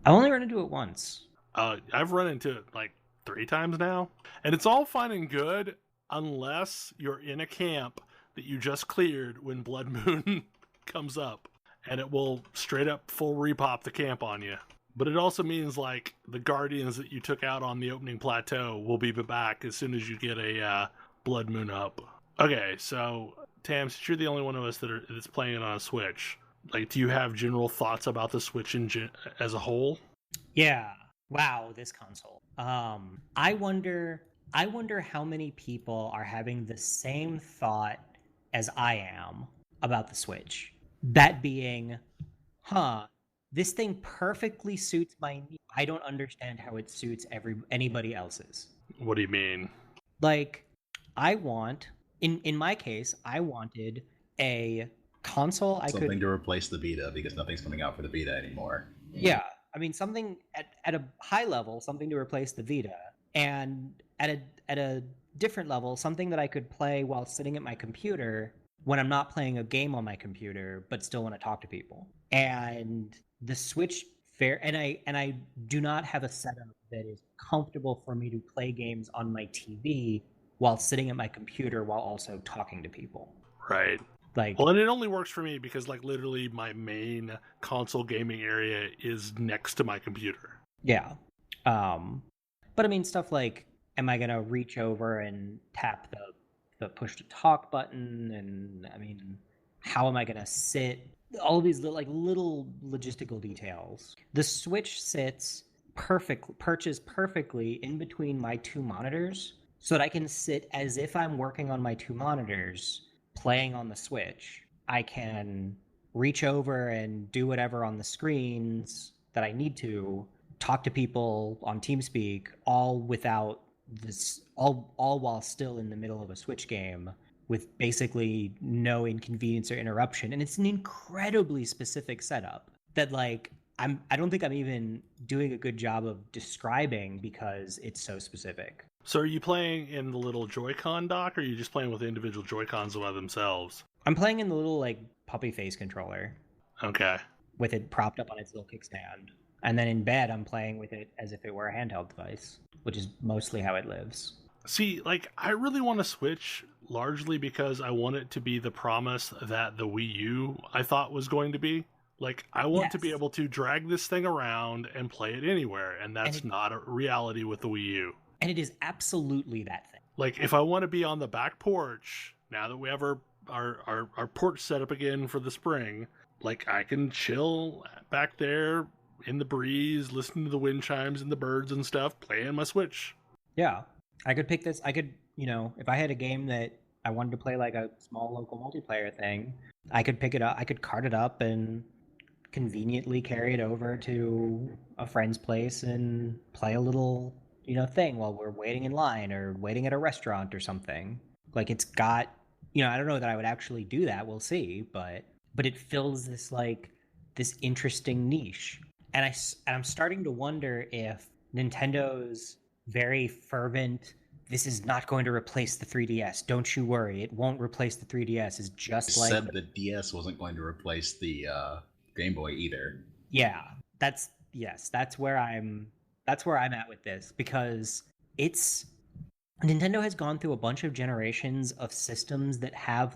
I only run into it once. I've run into it like 3 times now. And it's all fine and good unless you're in a camp that you just cleared when Blood Moon comes up. And it will straight up full repop the camp on you. But it also means like the guardians that you took out on the opening plateau will be back as soon as you get a Blood Moon up. Okay, so Tam, since you're the only one of us that's playing it on a Switch, like, do you have general thoughts about the Switch as a whole? Yeah. Wow, this console. I wonder how many people are having the same thought as I am about the Switch. That being, this thing perfectly suits my needs. I don't understand how it suits anybody else's. What do you mean? Like, I want, in my case, I wanted a console something to replace the Vita because nothing's coming out for the Vita anymore. Yeah, I mean, something at a high level, something to replace the Vita, and at a different level, something that I could play while sitting at my computer when I'm not playing a game on my computer, but still want to talk to people. And the Switch and I do not have a setup that is comfortable for me to play games on my TV while sitting at my computer while also talking to people. Right. Like, well, and it only works for me because like literally my main console gaming area is next to my computer. Yeah. But I mean, stuff like, am I going to reach over and tap the push to talk button? And I mean, how am I going to sit? All of these little logistical details. The Switch perches perfectly in between my 2 monitors so that I can sit as if I'm working on my 2 monitors playing on the Switch. I can reach over and do whatever on the screens that I need to, talk to people on TeamSpeak, all without this, all while still in the middle of a Switch game with basically no inconvenience or interruption. And it's an incredibly specific setup that like I don't think I'm even doing a good job of describing because it's so specific. So are you playing in the little Joy-Con dock, or are you just playing with the individual Joy-Cons by themselves? I'm playing in the little like puppy face controller. Okay. With it propped up on its little kickstand. And then in bed, I'm playing with it as if it were a handheld device, which is mostly how it lives. See, like, I really want to Switch largely because I want it to be the promise that the Wii U I thought was going to be. Like, I want to be able to drag this thing around and play it anywhere, and that's not a reality with the Wii U. And it is absolutely that thing. Like, if I want to be on the back porch, now that we have our porch set up again for the spring, like, I can chill back there in the breeze, listening to the wind chimes and the birds and stuff, playing my Switch. Yeah. I could pick this. I could, if I had a game that I wanted to play like a small local multiplayer thing, I could pick it up. I could cart it up and conveniently carry it over to a friend's place and play a little, thing while we're waiting in line or waiting at a restaurant or something. Like, it's got, I don't know that I would actually do that. We'll see. But it fills this interesting niche. And I'm starting to wonder if Nintendo's very fervent, this is not going to replace the 3DS, don't you worry, it won't replace the 3DS, is just like... said the DS wasn't going to replace the Game Boy either. Yeah, that's where I'm at with this, because Nintendo has gone through a bunch of generations of systems that have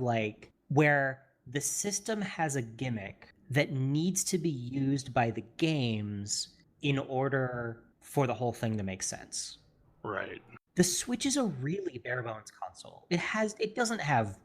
where the system has a gimmick that needs to be used by the games in order for the whole thing to make sense. Right. The Switch is a really bare bones console. It doesn't have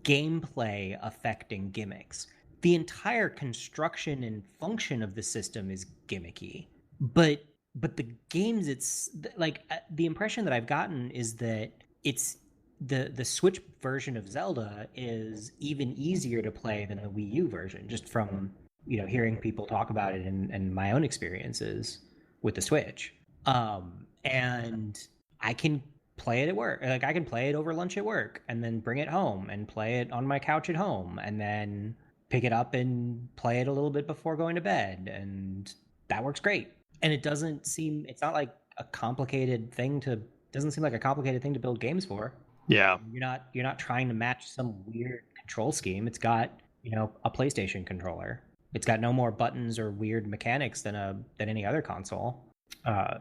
gameplay affecting gimmicks. The entire construction and function of the system is gimmicky. But the games, it's like the impression that I've gotten is that it's the Switch version of Zelda is even easier to play than a Wii U version, just from hearing people talk about it and my own experiences with the Switch. And I can play it at work. Like I can play it over lunch at work and then bring it home and play it on my couch at home and then pick it up and play it a little bit before going to bed, and that works great. And it's not like a complicated thing to build games for. Yeah. You're not trying to match some weird control scheme. It's got, a PlayStation controller. It's got no more buttons or weird mechanics than any other console.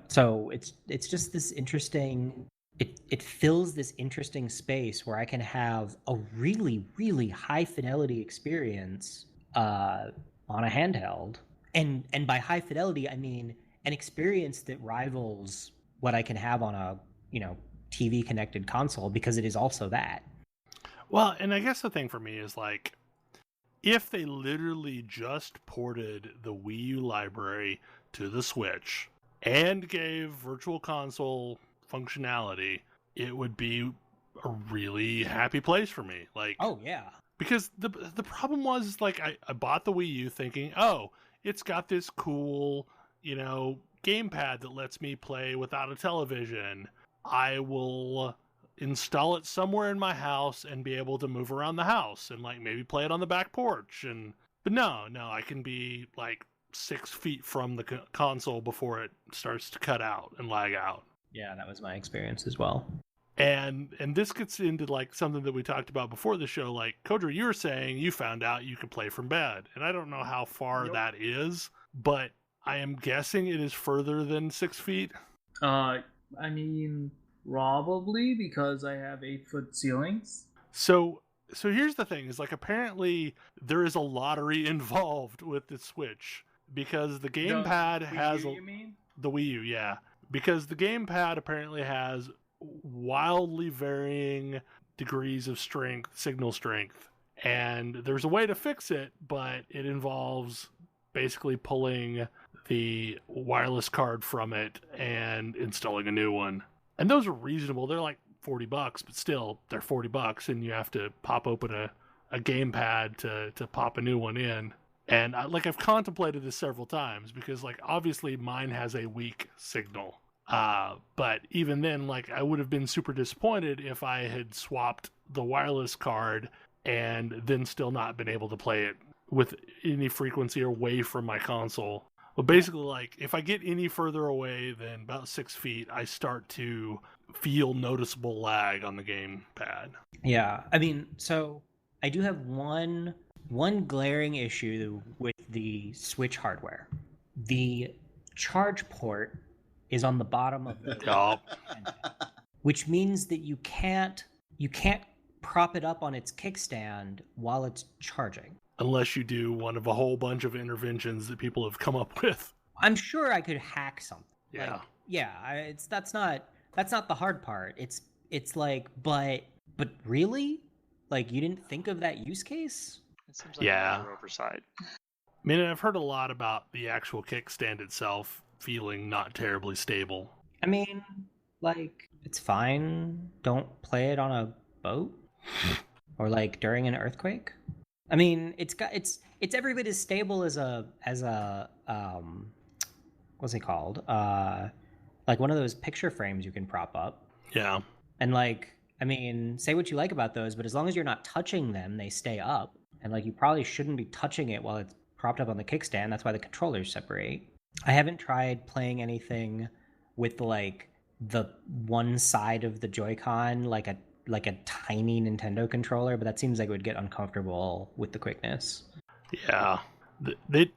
So it's just this interesting. It fills this interesting space where I can have a really, really high fidelity experience on a handheld, and by high fidelity I mean an experience that rivals what I can have on a TV connected console, because it is also that. Well, and I guess the thing for me is like, if they literally just ported the Wii U library to the Switch and gave Virtual Console functionality, it would be a really happy place for me. Like, oh yeah, because the problem was, like, I bought the Wii U thinking, oh, it's got this cool gamepad that lets me play without a television. I will install it somewhere in my house and be able to move around the house and like maybe play it on the back porch. But no, I can be like 6 feet from the console before it starts to cut out and lag out. Yeah, that was my experience as well. And this gets into like something that we talked about before the show. Like, Kodra, you were saying you found out you could play from bed, and I don't know how far that is, but I am guessing it is further than 6 feet. I mean, probably, because I have 8-foot ceilings. So here's the thing: is like, apparently there is a lottery involved with the Switch, because the gamepad has the Wii U, yeah. Because the gamepad apparently has wildly varying degrees of signal strength, and there's a way to fix it, but it involves basically pulling the wireless card from it and installing a new one. And those are reasonable. They're like $40, but still, they're $40, and you have to pop open a gamepad to pop a new one in. And I've contemplated this several times, because like obviously mine has a weak signal. But even then, like, I would have been super disappointed if I had swapped the wireless card and then still not been able to play it with any frequency away from my console. But basically, like, if I get any further away than about 6 feet, I start to feel noticeable lag on the gamepad. Yeah, I mean, so I do have one glaring issue with the Switch hardware. The charge port is on the bottom of the which means that you can't prop it up on its kickstand while it's charging. Unless you do one of a whole bunch of interventions that people have come up with. I'm sure I could hack something. Yeah. That's not the hard part. It's like, but really? Like, you didn't think of that use case? It seems like an oversight. I mean, I've heard a lot about the actual kickstand itself feeling not terribly stable. I mean, like, it's fine. Don't play it on a boat or like during an earthquake. I mean, it's every bit as stable as a what's it called? Like one of those picture frames you can prop up. Yeah. And like, I mean, say what you like about those, but as long as you're not touching them, they stay up. And like, you probably shouldn't be touching it while it's propped up on the kickstand. That's why the controllers separate. I haven't tried playing anything with like the one side of the Joy-Con, like a tiny Nintendo controller, but that seems like it would get uncomfortable with the quickness. Yeah, the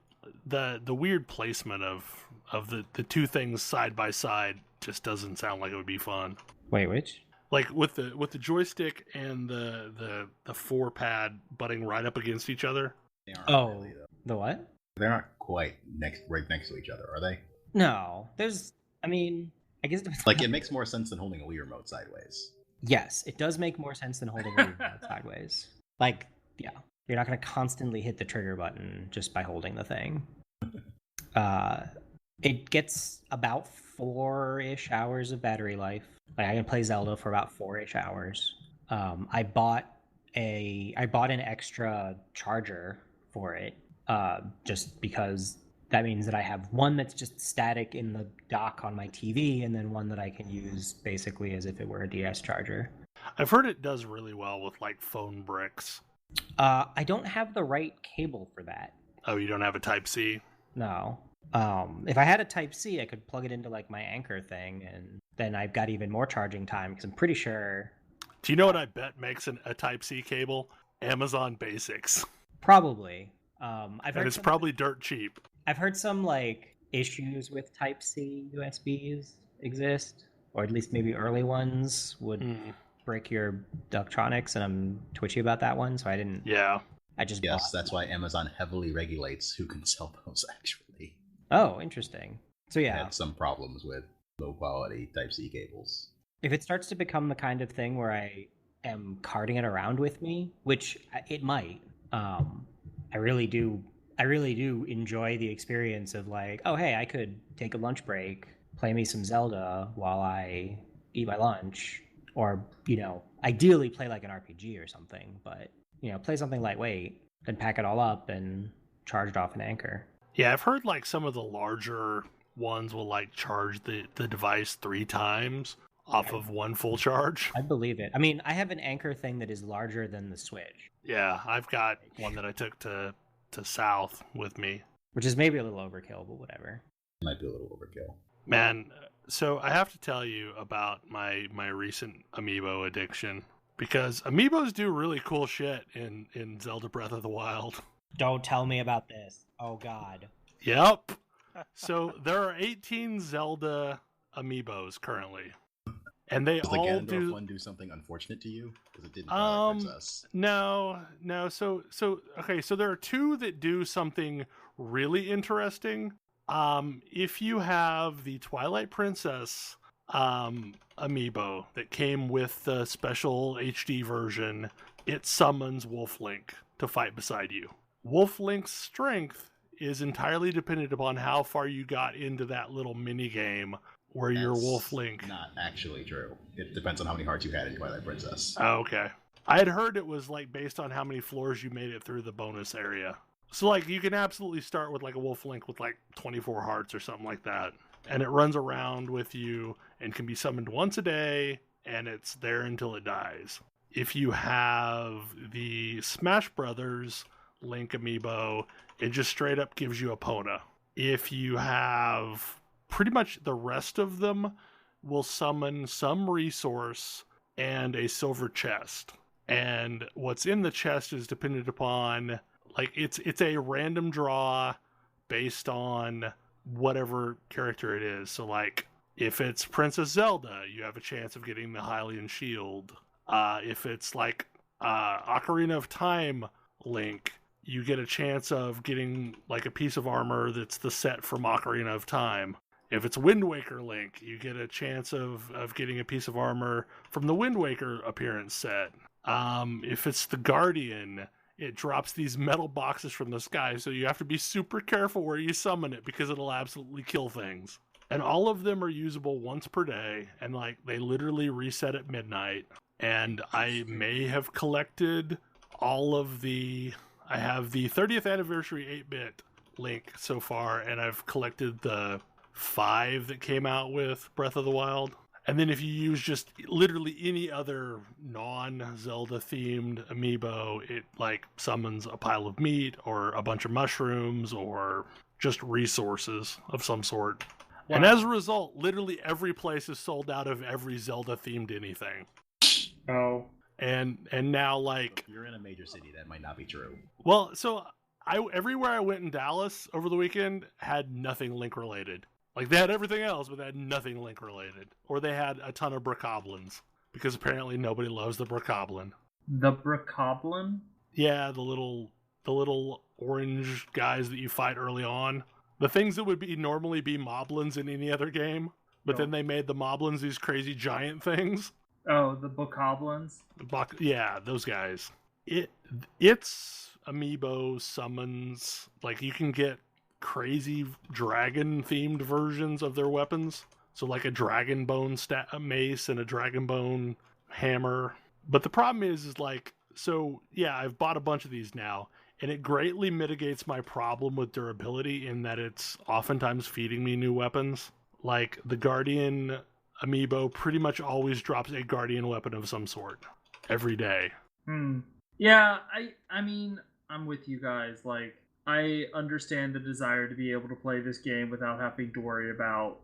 weird placement of the two things side by side just doesn't sound like it would be fun. Wait, which? Like with the joystick and the 4-pad butting right up against each other. Oh, The what? They're not quite right next to each other, are they? No, there's. I mean, I guess Like, it makes more sense than holding a Wii remote sideways. Yes, it does make more sense than holding a remote sideways. Like, yeah, you're not going to constantly hit the trigger button just by holding the thing. It gets about 4-ish hours of battery life. Like, I can play Zelda for about 4-ish hours. I bought an extra charger for it, just because that means that I have one that's just static in the dock on my TV, and then one that I can use basically as if it were a DS charger. I've heard it does really well with like phone bricks. I don't have the right cable for that. Oh, you don't have a Type-C? No. If I had a Type-C, I could plug it into like my Anchor thing, and then I've got even more charging time, because I'm pretty sure... Do you know what I bet makes a Type-C cable? Amazon Basics. Probably. And it's probably dirt cheap. I've heard some like issues with Type-C USBs exist, or at least maybe early ones would break your Ductronics, and I'm twitchy about that one, so I didn't... Yeah. Yes, that's why Amazon heavily regulates who can sell those, actually. Oh, interesting. So yeah. I had some problems with low-quality Type-C cables. If it starts to become the kind of thing where I am carting it around with me, which it might, I really do enjoy the experience of like, oh, hey, I could take a lunch break, play me some Zelda while I eat my lunch, or, ideally play like an RPG or something, but, play something lightweight, then pack it all up and charge it off an Anchor. Yeah, I've heard like some of the larger ones will like charge the device 3 times off of one full charge. I believe it. I mean, I have an Anchor thing that is larger than the Switch. Yeah, I've got one that I took to South with me. Which is maybe a little overkill, but whatever. Might be a little overkill. Man, so I have to tell you about my recent Amiibo addiction. Because Amiibos do really cool shit in Zelda Breath of the Wild. Don't tell me about this. Oh, God. Yep. So there are 18 Zelda Amiibos currently. And they Does all the Ganondorf do... one do something unfortunate to you? Because it didn't Twilight Princess. No. So there are 2 that do something really interesting. If you have the Twilight Princess Amiibo that came with the special HD version, it summons Wolf Link to fight beside you. Wolf Link's strength is entirely dependent upon how far you got into that little mini game where you're Wolf Link. Not actually true. It depends on how many hearts you had in Twilight Princess. Oh, okay. I had heard it was like based on how many floors you made it through the bonus area. So like you can absolutely start with like a Wolf Link with like 24 hearts or something like that. And it runs around with you and can be summoned once a day, and it's there until it dies. If you have the Smash Brothers Link Amiibo, it just straight up gives you a Epona. If you have pretty much the rest of them, will summon some resource and a silver chest. And what's in the chest is dependent upon, like, it's a random draw based on whatever character it is. So, like, if it's Princess Zelda, you have a chance of getting the Hylian Shield. If it's, like, Ocarina of Time Link, you get a chance of getting, like, a piece of armor that's the set from Ocarina of Time. If it's Wind Waker Link, you get a chance of getting a piece of armor from the Wind Waker appearance set. If it's the Guardian, it drops these metal boxes from the sky, so you have to be super careful where you summon it because it'll absolutely kill things. And all of them are usable once per day, and like they literally reset at midnight. And I may have collected all of the... I have the 30th anniversary 8-bit Link so far, and I've collected the 5 that came out with Breath of the Wild. And then if you use just literally any other non-Zelda themed amiibo, it like summons a pile of meat or a bunch of mushrooms or just resources of some sort. Wow. And as a result, literally every place is sold out of every Zelda themed anything. Oh. And now like... If you're in a major city, that might not be true. Well, so everywhere I went in Dallas over the weekend had nothing Link related. Like, they had everything else, but they had nothing Link related. Or they had a ton of Brickoblins, because apparently nobody loves the Brickoblin. The Brickoblin? Yeah, the little the little orange guys that you fight early on. The things that would normally be moblins in any other game, but then they made the moblins these crazy giant things. Oh, the bokoblins? Yeah, those guys. It's Amiibo summons. Like, you can get crazy dragon-themed versions of their weapons. So, like a dragon bone mace and a dragon bone hammer. But the problem is like, so yeah, I've bought a bunch of these now, and it greatly mitigates my problem with durability in that it's oftentimes feeding me new weapons. Like, the Guardian Amiibo pretty much always drops a Guardian weapon of some sort every day. Yeah, I mean, I'm with you guys. Like, I understand the desire to be able to play this game without having to worry about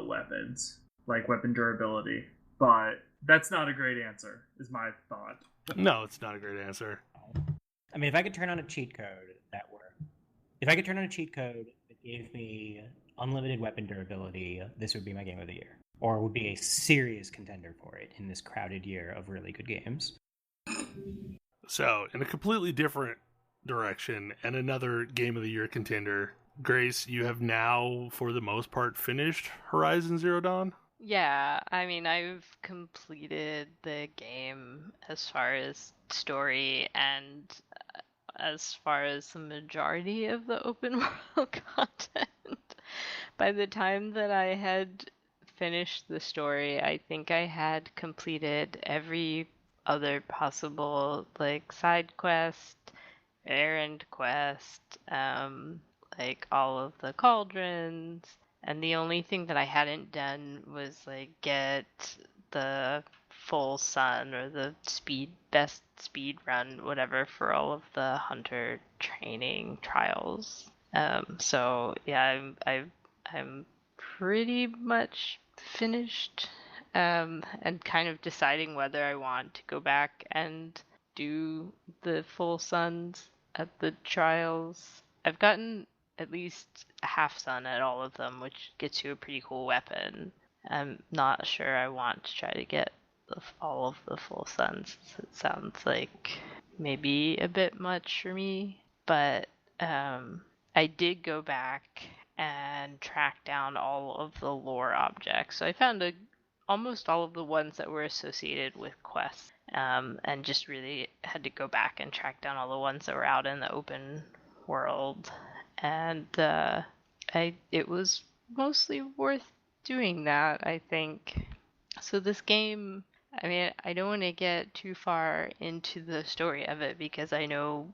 weapons, like weapon durability. But that's not a great answer, is my thought. No, it's not a great answer. I mean, if I could turn on a cheat code if I could turn on a cheat code that gave me unlimited weapon durability, this would be my game of the year. Or would be a serious contender for it in this crowded year of really good games. So, in a completely different direction, and another Game of the Year contender, Grace, you have now, for the most part, finished Horizon Zero Dawn? Yeah, I mean, I've completed the game as far as story and as far as the majority of the open world content. By the time that I had finished the story, I think I had completed every other possible, like, side quest, errand quest, like all of the cauldrons, and the only thing that I hadn't done was like get the full sun or the best speed run, whatever, for all of the hunter training trials. So yeah, I'm pretty much finished, and kind of deciding whether I want to go back and do the full suns at the trials. I've gotten at least a half sun at all of them, which gets you a pretty cool weapon. I'm not sure I want to try to get all of the full suns. It sounds like maybe a bit much for me, but I did go back and track down all of the lore objects. So I found almost all of the ones that were associated with quests, and just really had to go back and track down all the ones that were out in the open world. And it was mostly worth doing that, I think. So this game, I mean, I don't want to get too far into the story of it because I know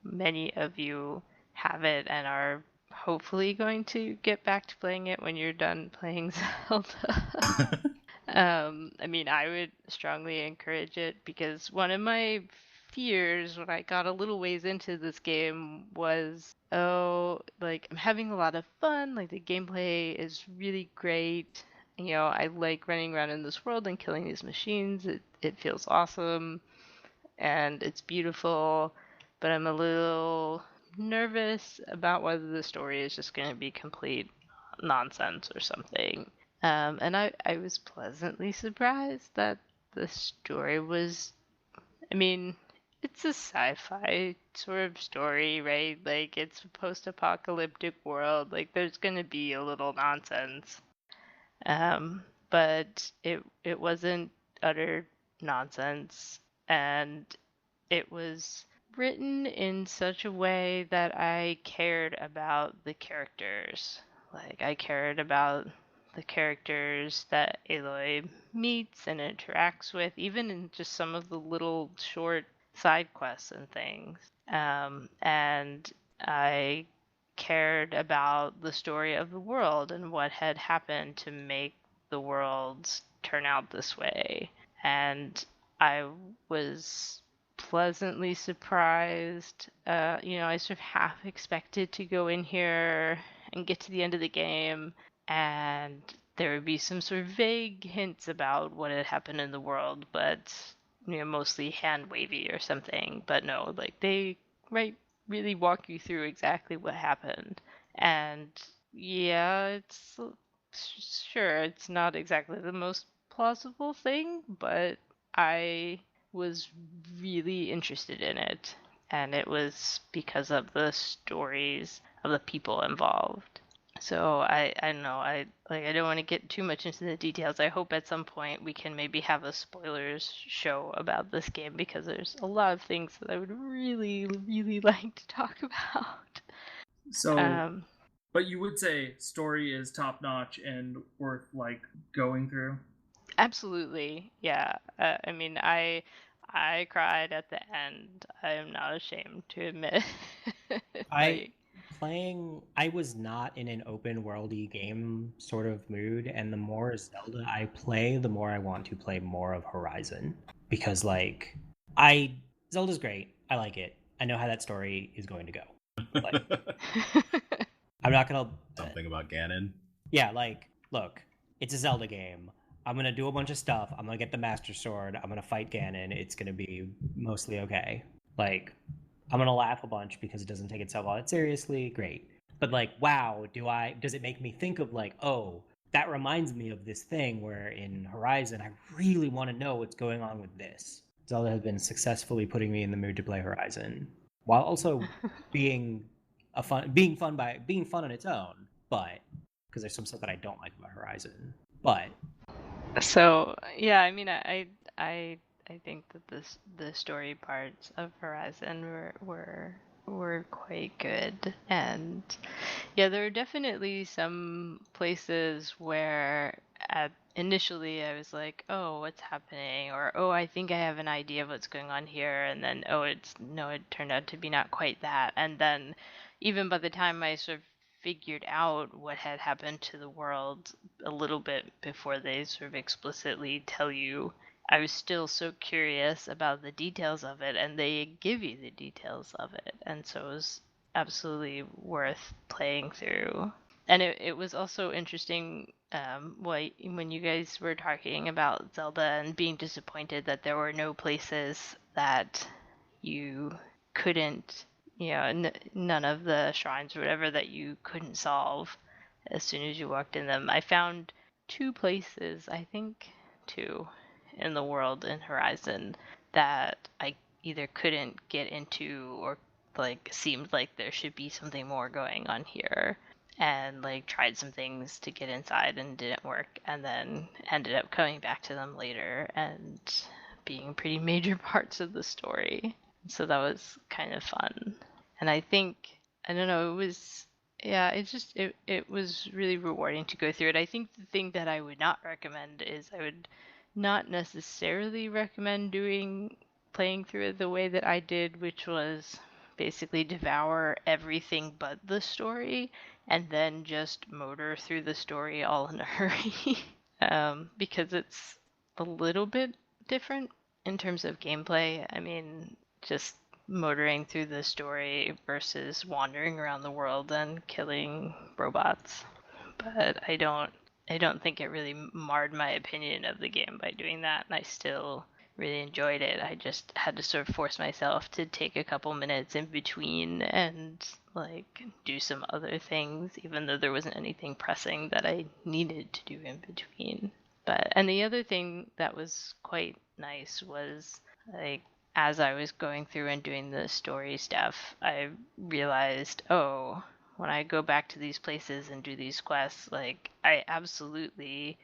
many of you have it and are hopefully going to get back to playing it when you're done playing Zelda. I mean, I would strongly encourage it because one of my fears when I got a little ways into this game was, like, I'm having a lot of fun, like the gameplay is really great. You know, I like running around in this world and killing these machines. It feels awesome and it's beautiful, but I'm a little nervous about whether the story is just going to be complete nonsense or something. And I was pleasantly surprised that the story was, I mean, it's a sci-fi sort of story, right? Like, it's a post-apocalyptic world. Like, there's going to be a little nonsense. But it wasn't utter nonsense, and it was written in such a way that I cared about the characters. Like, I cared about the characters that Aloy meets and interacts with, even in just some of the little short side quests and things. And I cared about the story of the world and what had happened to make the world turn out this way. And I was pleasantly surprised. I sort of half expected to go in here and get to the end of the game and there would be some sort of vague hints about what had happened in the world, but mostly hand wavy or something. But no, like they really walk you through exactly what happened. And yeah, it's sure it's not exactly the most plausible thing, but I was really interested in it. and it was because of the stories of the people involved. So I don't know, I don't want to get too much into the details. I hope at some point we can maybe have a spoilers show about this game, because there's a lot of things that I would really, really like to talk about. So, but you would say story is top notch and worth like going through? Absolutely, yeah. I mean, I cried at the end. I am not ashamed to admit. I was not in an open worldy game sort of mood, and the more Zelda I play, the more I want to play more of Horizon, because like Zelda's great. I like it. I know how that story is going to go. Like, I'm not gonna Something about Ganon. Yeah, like, look, it's a Zelda game. I'm gonna do a bunch of stuff. I'm gonna get the Master Sword. I'm gonna fight Ganon. It's gonna be mostly okay. Like, I'm gonna laugh a bunch because it doesn't take itself all that seriously. Great. But like, wow, does it make me think of like, oh, that reminds me of this thing where in Horizon I really want to know what's going on with this. Zelda has been successfully putting me in the mood to play Horizon, while also being fun on its own, but because there's some stuff that I don't like about Horizon. But so yeah, I mean, I think that the story parts of Horizon were quite good, and yeah, there are definitely some places where initially I was like, oh, what's happening, or oh, I think I have an idea of what's going on here, and then oh, it turned out to be not quite that, and then even by the time I sort of figured out what had happened to the world a little bit before they sort of explicitly tell you, I was still so curious about the details of it, and they give you the details of it, and so it was absolutely worth playing through. And it was also interesting when you guys were talking about Zelda and being disappointed that there were no places that you couldn't, none of the shrines or whatever that you couldn't solve as soon as you walked in them. I found 2 places, I think 2, in the world in Horizon that I either couldn't get into or like seemed like there should be something more going on here, and like tried some things to get inside and didn't work, and then ended up coming back to them later and being pretty major parts of the story. So that was kind of fun. And I think, I don't know, it was really rewarding to go through it. I think the thing that I would not recommend is I would not necessarily recommend playing through it the way that I did, which was basically devour everything but the story and then just motor through the story all in a hurry. Because it's a little bit different in terms of gameplay. I mean, just motoring through the story versus wandering around the world and killing robots. But I don't think it really marred my opinion of the game by doing that, and I still really enjoyed it. I just had to sort of force myself to take a couple minutes in between and like do some other things, even though there wasn't anything pressing that I needed to do in between. And the other thing that was quite nice was like as I was going through and doing the story stuff, I realized, oh, when I go back to these places and do these quests, like I absolutely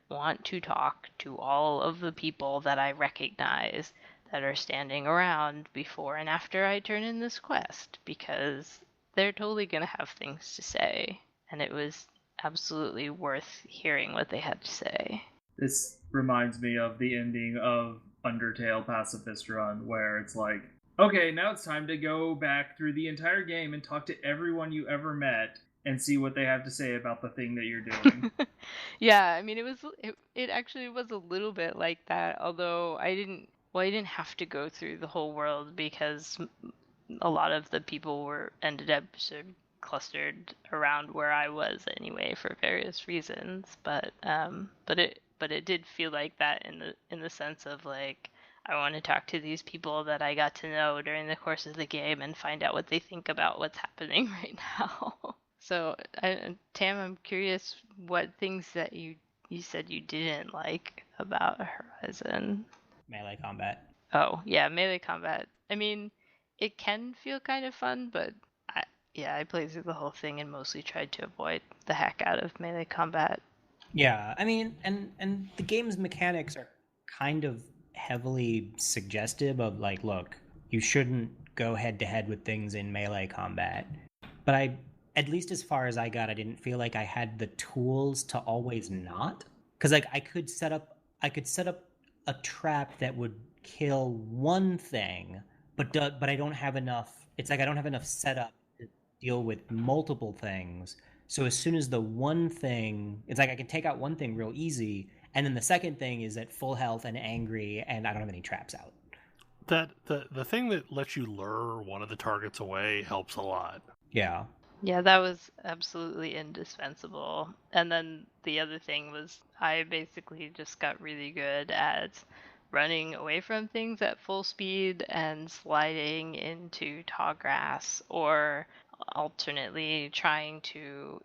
want to talk to all of the people that I recognize that are standing around before and after I turn in this quest, because they're totally going to have things to say, and it was absolutely worth hearing what they had to say. This reminds me of the ending of Undertale Pacifist Run, where it's like, okay, now it's time to go back through the entire game and talk to everyone you ever met and see what they have to say about the thing that you're doing. Yeah, I mean, it actually was a little bit like that, although I didn't have to go through the whole world because a lot of the people ended up sort of clustered around where I was anyway for various reasons, but it did feel like that in the sense of like I want to talk to these people that I got to know during the course of the game and find out what they think about what's happening right now. So, Tam, I'm curious what things that you said you didn't like about Horizon. melee combat. Oh, yeah, melee combat. I mean, it can feel kind of fun, but I played through the whole thing and mostly tried to avoid the heck out of melee combat. Yeah, I mean, and the game's mechanics are kind of heavily suggestive of like, look, you shouldn't go head to head with things in melee combat. But at least as far as I got, I didn't feel like I had the tools to always not. Because like I could set up a trap that would kill one thing, but I don't have enough. It's like I don't have enough setup to deal with multiple things. So as soon as the one thing, it's like I can take out one thing real easy, and then the second thing is at full health and angry, and I don't have any traps out. That the thing that lets you lure one of the targets away helps a lot. Yeah. Yeah, that was absolutely indispensable. And then the other thing was I basically just got really good at running away from things at full speed and sliding into tall grass, or alternately trying to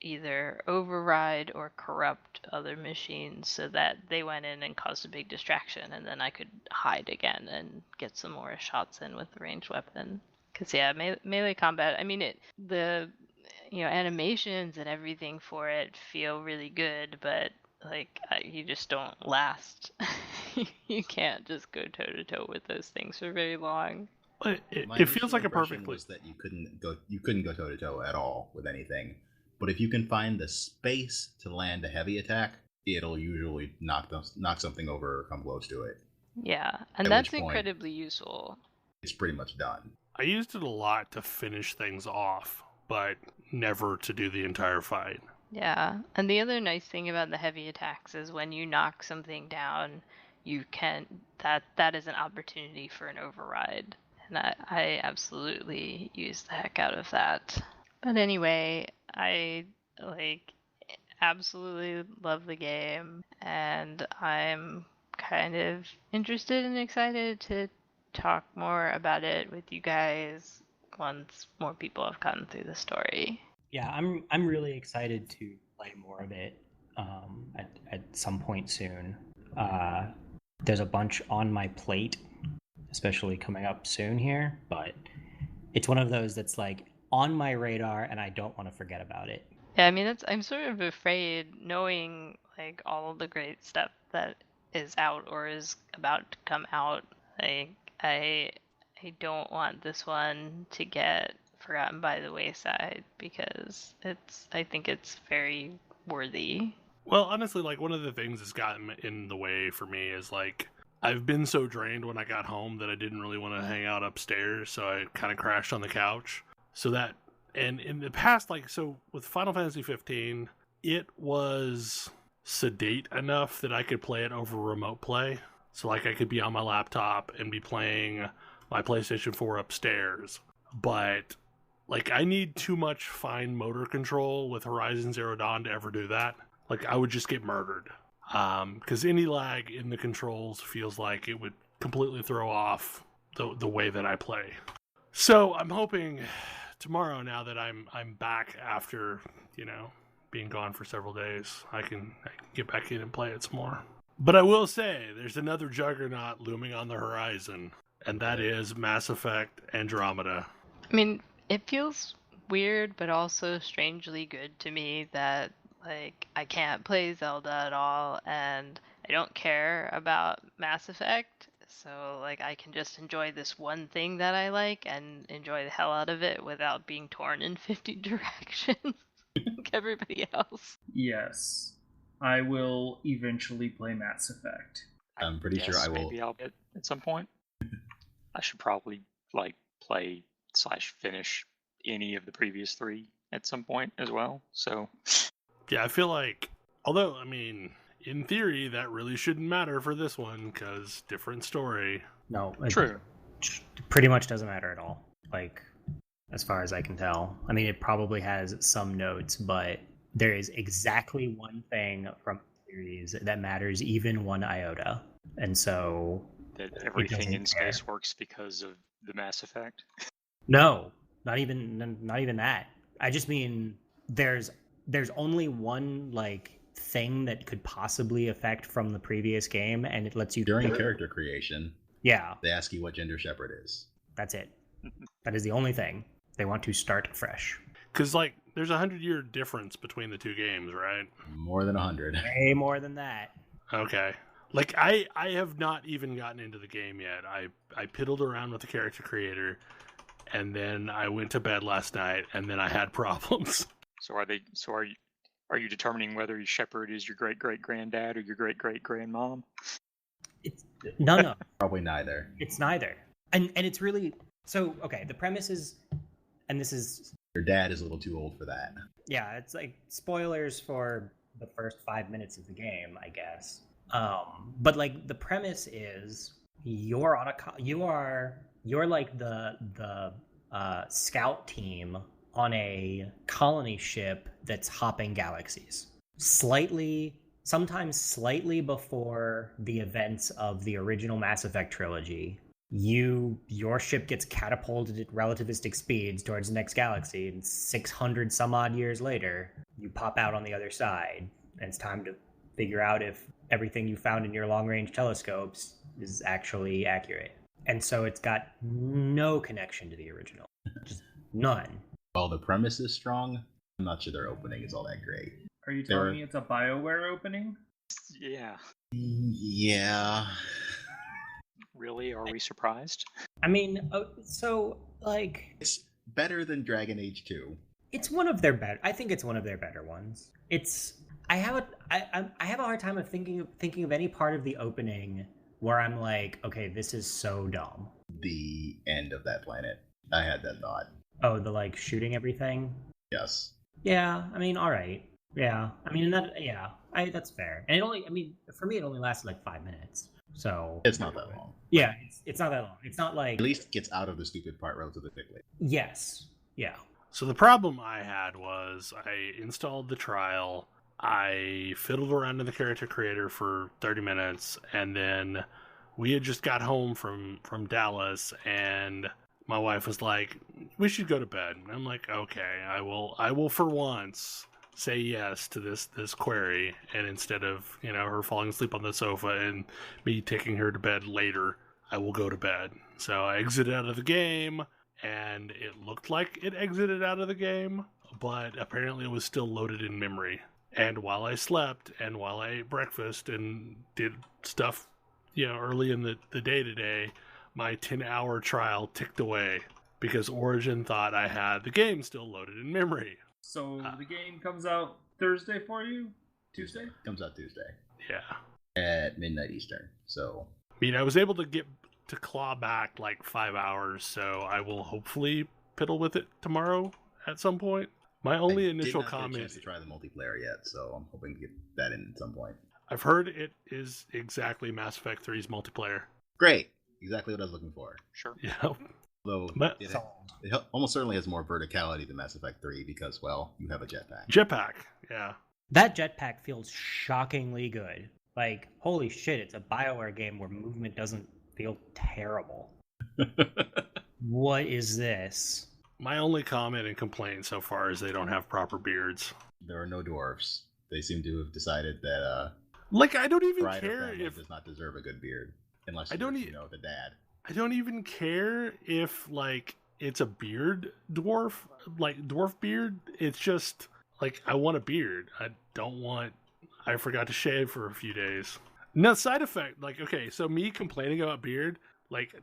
either override or corrupt other machines so that they went in and caused a big distraction, and then I could hide again and get some more shots in with the ranged weapon. Because yeah, melee combat, I mean, the animations and everything for it feel really good, but like you just don't last. You can't just go toe to toe with those things for very long. It feels like a perfect was that you couldn't go toe to toe at all with anything. But if you can find the space to land a heavy attack, it'll usually knock something over or come close to it. Yeah, and that's incredibly useful. It's pretty much done. I used it a lot to finish things off, but never to do the entire fight. Yeah, and the other nice thing about the heavy attacks is when you knock something down, you can that is an opportunity for an override. And I absolutely use the heck out of that. But anyway, I absolutely love the game, and I'm kind of interested and excited to talk more about it with you guys once more people have gotten through the story. Yeah, I'm really excited to play more of it at some point soon. There's a bunch on my plate, especially coming up soon here, but it's one of those that's like on my radar and I don't want to forget about it. Yeah, I mean, I'm sort of afraid, knowing like all of the great stuff that is out or is about to come out. Like I don't want this one to get forgotten by the wayside, because I think it's very worthy. Well, honestly, like one of the things that's gotten in the way for me is like I've been so drained when I got home that I didn't really want to hang out upstairs, so I kind of crashed on the couch. So that, and in the past, like, so with Final Fantasy 15, it was sedate enough that I could play it over remote play. So like I could be on my laptop and be playing my PlayStation 4 upstairs. But like I need too much fine motor control with Horizon Zero Dawn to ever do that. Like I would just get murdered. Because any lag in the controls feels like it would completely throw off the way that I play. So I'm hoping tomorrow, now that I'm back after, being gone for several days, I can get back in and play it some more. But I will say, there's another juggernaut looming on the horizon, and that is Mass Effect Andromeda. I mean, it feels weird, but also strangely good to me that, like, I can't play Zelda at all, and I don't care about Mass Effect, so, like, I can just enjoy this one thing that I like and enjoy the hell out of it without being torn in 50 directions like everybody else. Yes. I will eventually play Mass Effect. I'm pretty sure I will. Maybe I'll get at some point. I should probably play / finish any of the previous 3 at some point as well. So yeah, I feel like, although I mean, in theory that really shouldn't matter for this one because different story. No, true. Pretty much doesn't matter at all. Like, as far as I can tell. I mean, it probably has some notes, but there is exactly one thing from the series that matters even one iota. And so that everything in space works because of the Mass Effect? No, not even that. I just mean there's only one like thing that could possibly affect from the previous game, and it lets you during character creation. Yeah. They ask you what gender Shepard is. That's it. That is the only thing. They want to start fresh. Because, like, there's a 100-year difference between the two games, right? More than 100. Way more than that. Okay. Like, I have not even gotten into the game yet. I piddled around with the character creator, and then I went to bed last night, and then I had problems. So are you determining whether Shepard is your great-great-granddad or your great-great-grandmom? It's no. Probably neither. It's neither. And it's really... So, okay, the premise is... And this is... Your dad is a little too old for that. Yeah, it's like spoilers for the first 5 minutes of the game, I guess. But like the premise is you're like the scout team on a colony ship that's hopping galaxies. Sometimes slightly before the events of the original Mass Effect trilogy, your ship gets catapulted at relativistic speeds towards the next galaxy, and 600 some odd years later, you pop out on the other side, and it's time to figure out if everything you found in your long-range telescopes is actually accurate. And so it's got no connection to the original. Just none. While the premise is strong, I'm not sure their opening is all that great. Are you telling me it's a BioWare opening? Yeah. Yeah. Really? Are we surprised? I mean, so, like... It's better than Dragon Age 2. It's one of their better... I think it's one of their better ones. It's... I have a hard time of thinking of any part of the opening where I'm like, okay, this is so dumb. The end of that planet. I had that thought. Oh, the, like, shooting everything? Yes. Yeah, I mean, alright. Yeah, I mean, that's fair. And for me, it only lasted like 5 minutes. So It's not that long. Yeah, it's not that long. It's not like... At least gets out of the stupid part relatively quickly. Yes. Yeah. So the problem I had was I installed the trial, I fiddled around in the character creator for 30 minutes, and then we had just got home from Dallas, and my wife was like, we should go to bed. And I'm like, okay, I will for once say yes to this query, and instead of, her falling asleep on the sofa and me taking her to bed later, I will go to bed. So I exited out of the game, and it looked like it exited out of the game, but apparently it was still loaded in memory. And while I slept, and while I ate breakfast and did stuff, early in the day today, my 10-hour trial ticked away because Origin thought I had the game still loaded in memory. So the game comes out Thursday for you? Tuesday? Comes out Tuesday. Yeah. At midnight Eastern. So I was able to claw back like 5 hours, so I will hopefully piddle with it tomorrow at some point. My only initial comment... I did not get a chance to try the multiplayer yet, so I'm hoping to get that in at some point. I've heard it is exactly Mass Effect 3's multiplayer. Great! Exactly what I was looking for. Sure. Yeah. Though it almost certainly has more verticality than Mass Effect 3 because, well, you have a jetpack. Jetpack, yeah. That jetpack feels shockingly good. Like, holy shit, it's a BioWare game where movement doesn't feel terrible. What is this? My only comment and complaint so far is they don't have proper beards. There are no dwarves. They seem to have decided that I don't even care if does not deserve a good beard unless the dad. I don't even care if it's a beard dwarf, dwarf beard. It's just I want a beard. I forgot to shave for a few days. No side effect. Okay, so me complaining about beard.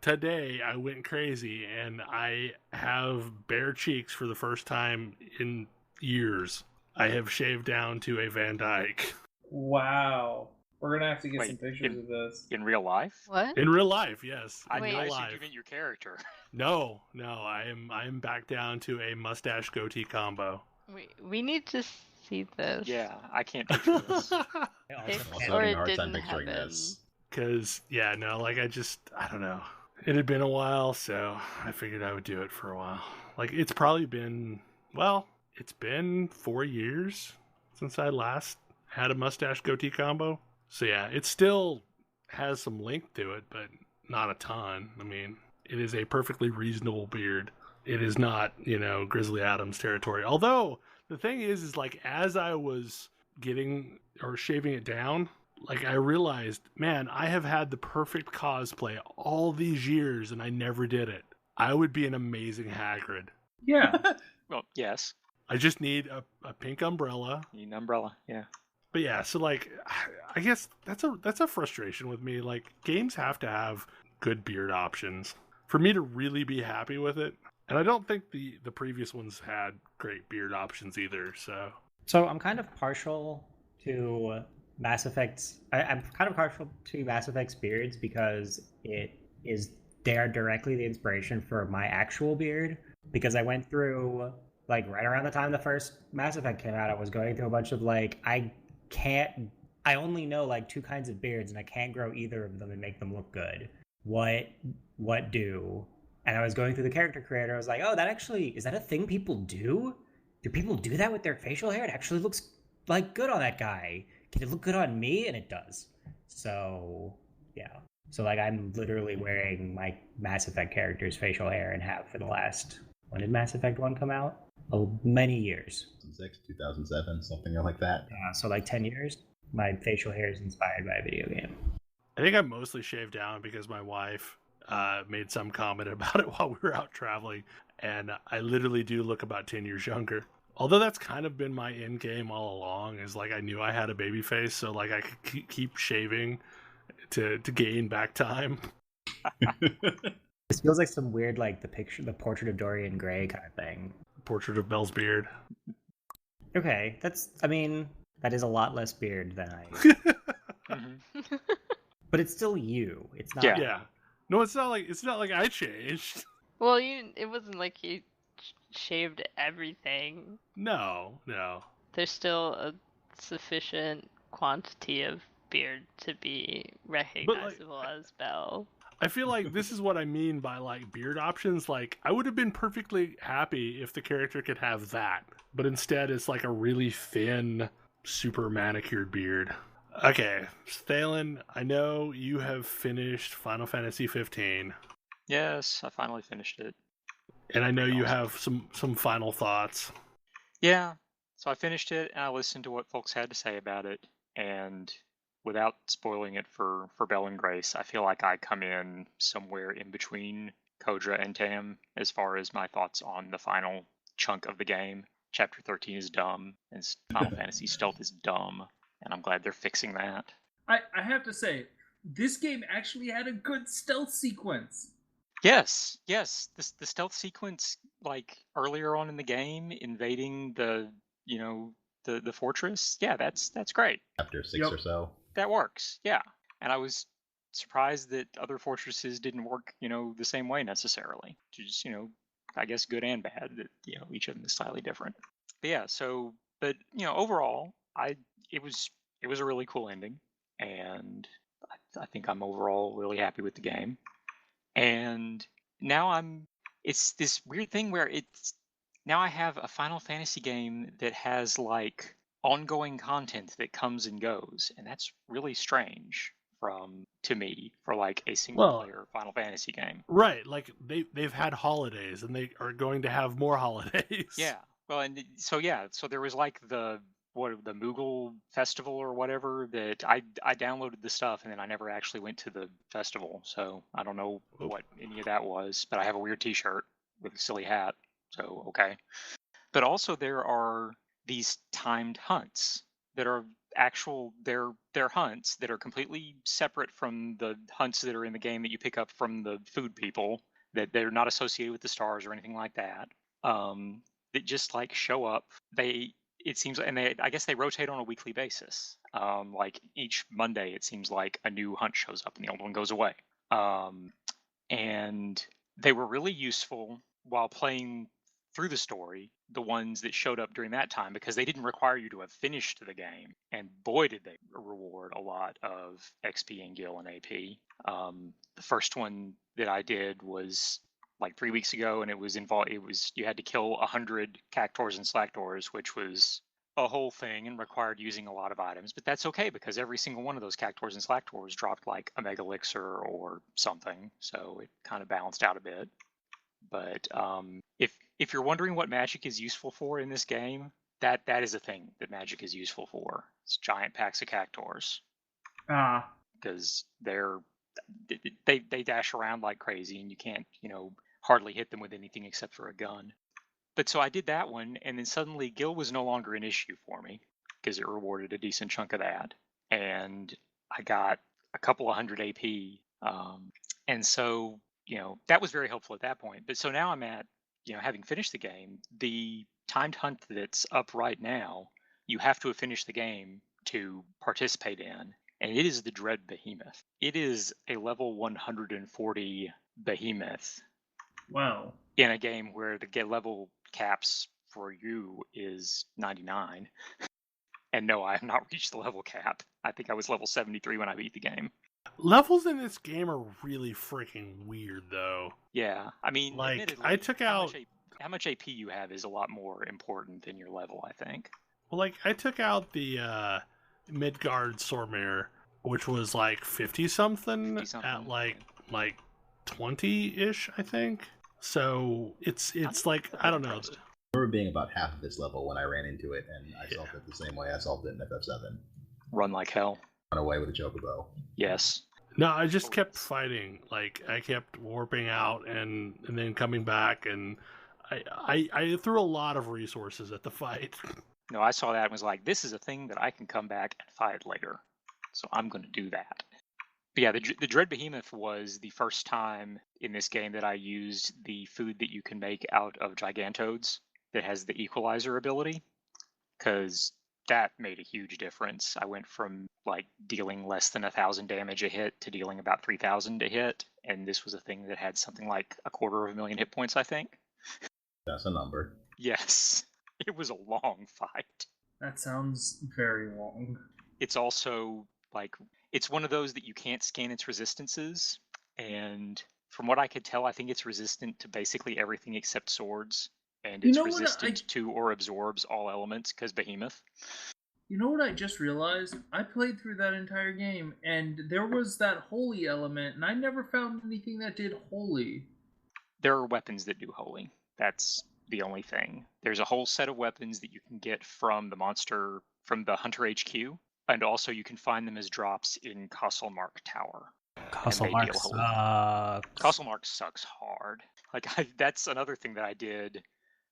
Today I went crazy and I have bare cheeks for the first time in years. I have shaved down to a Van Dyke. Wow. We're going to have to get some pictures of this. In real life? What? In real life, yes. I assumed you meant your character. No, I am back down to a mustache goatee combo. We need to see this. Yeah, I can't picture this. Or it didn't happen. Because, I don't know. It had been a while, so I figured I would do it for a while. It's probably been, it's been 4 years since I last had a mustache goatee combo. So it still has some length to it, but not a ton. I mean, it is a perfectly reasonable beard. It is not, Grizzly Adams territory. Although, the thing is as I was shaving it down, I realized, man, I have had the perfect cosplay all these years and I never did it. I would be an amazing Hagrid. Yeah. Well, yes. I just need a pink umbrella. You need an umbrella, yeah. But yeah, so like, I guess that's a frustration with me. Like, games have to have good beard options for me to really be happy with it. And I don't think the previous ones had great beard options either. So I'm kind of partial to Mass Effect's. I'm kind of partial to Mass Effect's beards because they are directly the inspiration for my actual beard. Because I went through, like, right around the time the first Mass Effect came out, I was going through a bunch of, like, I only know, like, 2 kinds of beards, and I can't grow either of them and make them look good. What do? And I was going through the character creator, I was like, oh, is that a thing people do? Do people do that with their facial hair? It actually looks, like, good on that guy. Can it look good on me? And it does. So, yeah. So, like, I'm literally wearing my Mass Effect character's facial hair and have for the last... When did Mass Effect 1 come out? Oh, many years. 2006, 2007, something like that. So, like, 10 years. My facial hair is inspired by a video game. I think I mostly shaved down because my wife made some comment about it while we were out traveling, and I literally do look about 10 years younger. Although that's kind of been my end game all along, is like I knew I had a baby face, so like I could keep shaving to gain back time. This feels like some weird, like, the portrait of Dorian Gray kind of thing. Portrait of Belle's beard. Okay, that is a lot less beard than I... Mm-hmm. But it's still you. It's not... Yeah. No, it's not like I changed. Well, it wasn't like you shaved everything. No. There's still a sufficient quantity of beard to be recognizable as Belle. I feel like this is what I mean by, like, beard options. Like, I would have been perfectly happy if the character could have that, but instead it's like a really thin, super manicured beard. Okay, Thalen, I know you have finished Final Fantasy 15. Yes, I finally finished it. And I know you have some final thoughts. Yeah, so I finished it, and I listened to what folks had to say about it, and without spoiling it for Belle and Grace, I feel like I come in somewhere in between Kodra and Tam as far as my thoughts on the final chunk of the game. Chapter 13 is dumb, and Final Fantasy Stealth is dumb, and I'm glad they're fixing that. I have to say, this game actually had a good stealth sequence. Yes. The stealth sequence, like, earlier on in the game, invading the fortress, yeah, that's great. Chapter 6 or so. That works, yeah. And I was surprised that other fortresses didn't work, the same way necessarily. Just, I guess good and bad, that, each of them is slightly different. But yeah, overall, it was a really cool ending, and I think I'm overall really happy with the game. And now it's this weird thing where now I have a Final Fantasy game that has, like, ongoing content that comes and goes, and that's really strange to me for, like, a single player Final Fantasy game. Right, like they've had holidays and they are going to have more holidays. Yeah. Well, and so there was, like, the Moogle festival or whatever that I downloaded the stuff, and then I never actually went to the festival, so I don't know what any of that was, but I have a weird t-shirt with a silly hat, so okay. But also there are these timed hunts that are they're hunts that are completely separate from the hunts that are in the game that you pick up from the food people, that they're not associated with the stars or anything like that. That just, like, show up. It seems, and I guess they rotate on a weekly basis. Like, each Monday, it seems like a new hunt shows up and the old one goes away. And they were really useful while playing through the story, the ones that showed up during that time, because they didn't require you to have finished the game. And boy, did they reward a lot of XP and gil and AP. The first one that I did was, like, 3 weeks ago, and you had to kill 100 cactors and slactors, which was a whole thing and required using a lot of items, but that's okay because every single one of those cactors and slactors dropped, like, a mega elixir or something, so it kind of balanced out a bit. But if you're wondering what magic is useful for in this game, that is a thing that magic is useful for. It's giant packs of cactors. Because they dash around like crazy, and you can't, hardly hit them with anything except for a gun. But so I did that one, and then suddenly Gil was no longer an issue for me because it rewarded a decent chunk of that. And I got a couple of hundred AP. And so, that was very helpful at that point. But so now I'm at, having finished the game, the timed hunt that's up right now, you have to have finished the game to participate in. And it is the Dread Behemoth. It is a level 140 behemoth. Wow. In a game where the level caps for you is 99. And no, I have not reached the level cap. I think I was level 73 when I beat the game. Levels in this game are really freaking weird, though. Yeah, I mean, like, I took out... How much AP you have is a lot more important than your level, I think. Well, like, I took out the Midgard Sormir, which was like 50-something at like 20-ish, I think. So it's like, I don't know. I remember being about half of this level when I ran into it, and I solved it the same way I solved it in FF7. Run like hell. Run away with a chocobo. Yes. No, I just kept fighting. Like, I kept warping out and then coming back, and I threw a lot of resources at the fight. No, I saw that and was like, this is a thing that I can come back and fight later. So I'm going to do that. But yeah, the Dread Behemoth was the first time in this game that I used the food that you can make out of Gigantoads that has the equalizer ability. Because that made a huge difference. I went from like dealing less than 1,000 damage a hit to dealing about 3,000 a hit. And this was a thing that had something like 250,000 hit points, I think. That's a number. Yes. It was a long fight. That sounds very long. It's also like, it's one of those that you can't scan its resistances. And from what I could tell, I think it's resistant to basically everything except swords. And it's resistant to or absorbs all elements because Behemoth. You know what I just realized? I played through that entire game and there was that holy element and I never found anything that did holy. There are weapons that do holy. That's the only thing. There's a whole set of weapons that you can get from the Hunter HQ, and also you can find them as drops in Castlemark Tower. Castlemark sucks hard. Like, that's another thing that I did.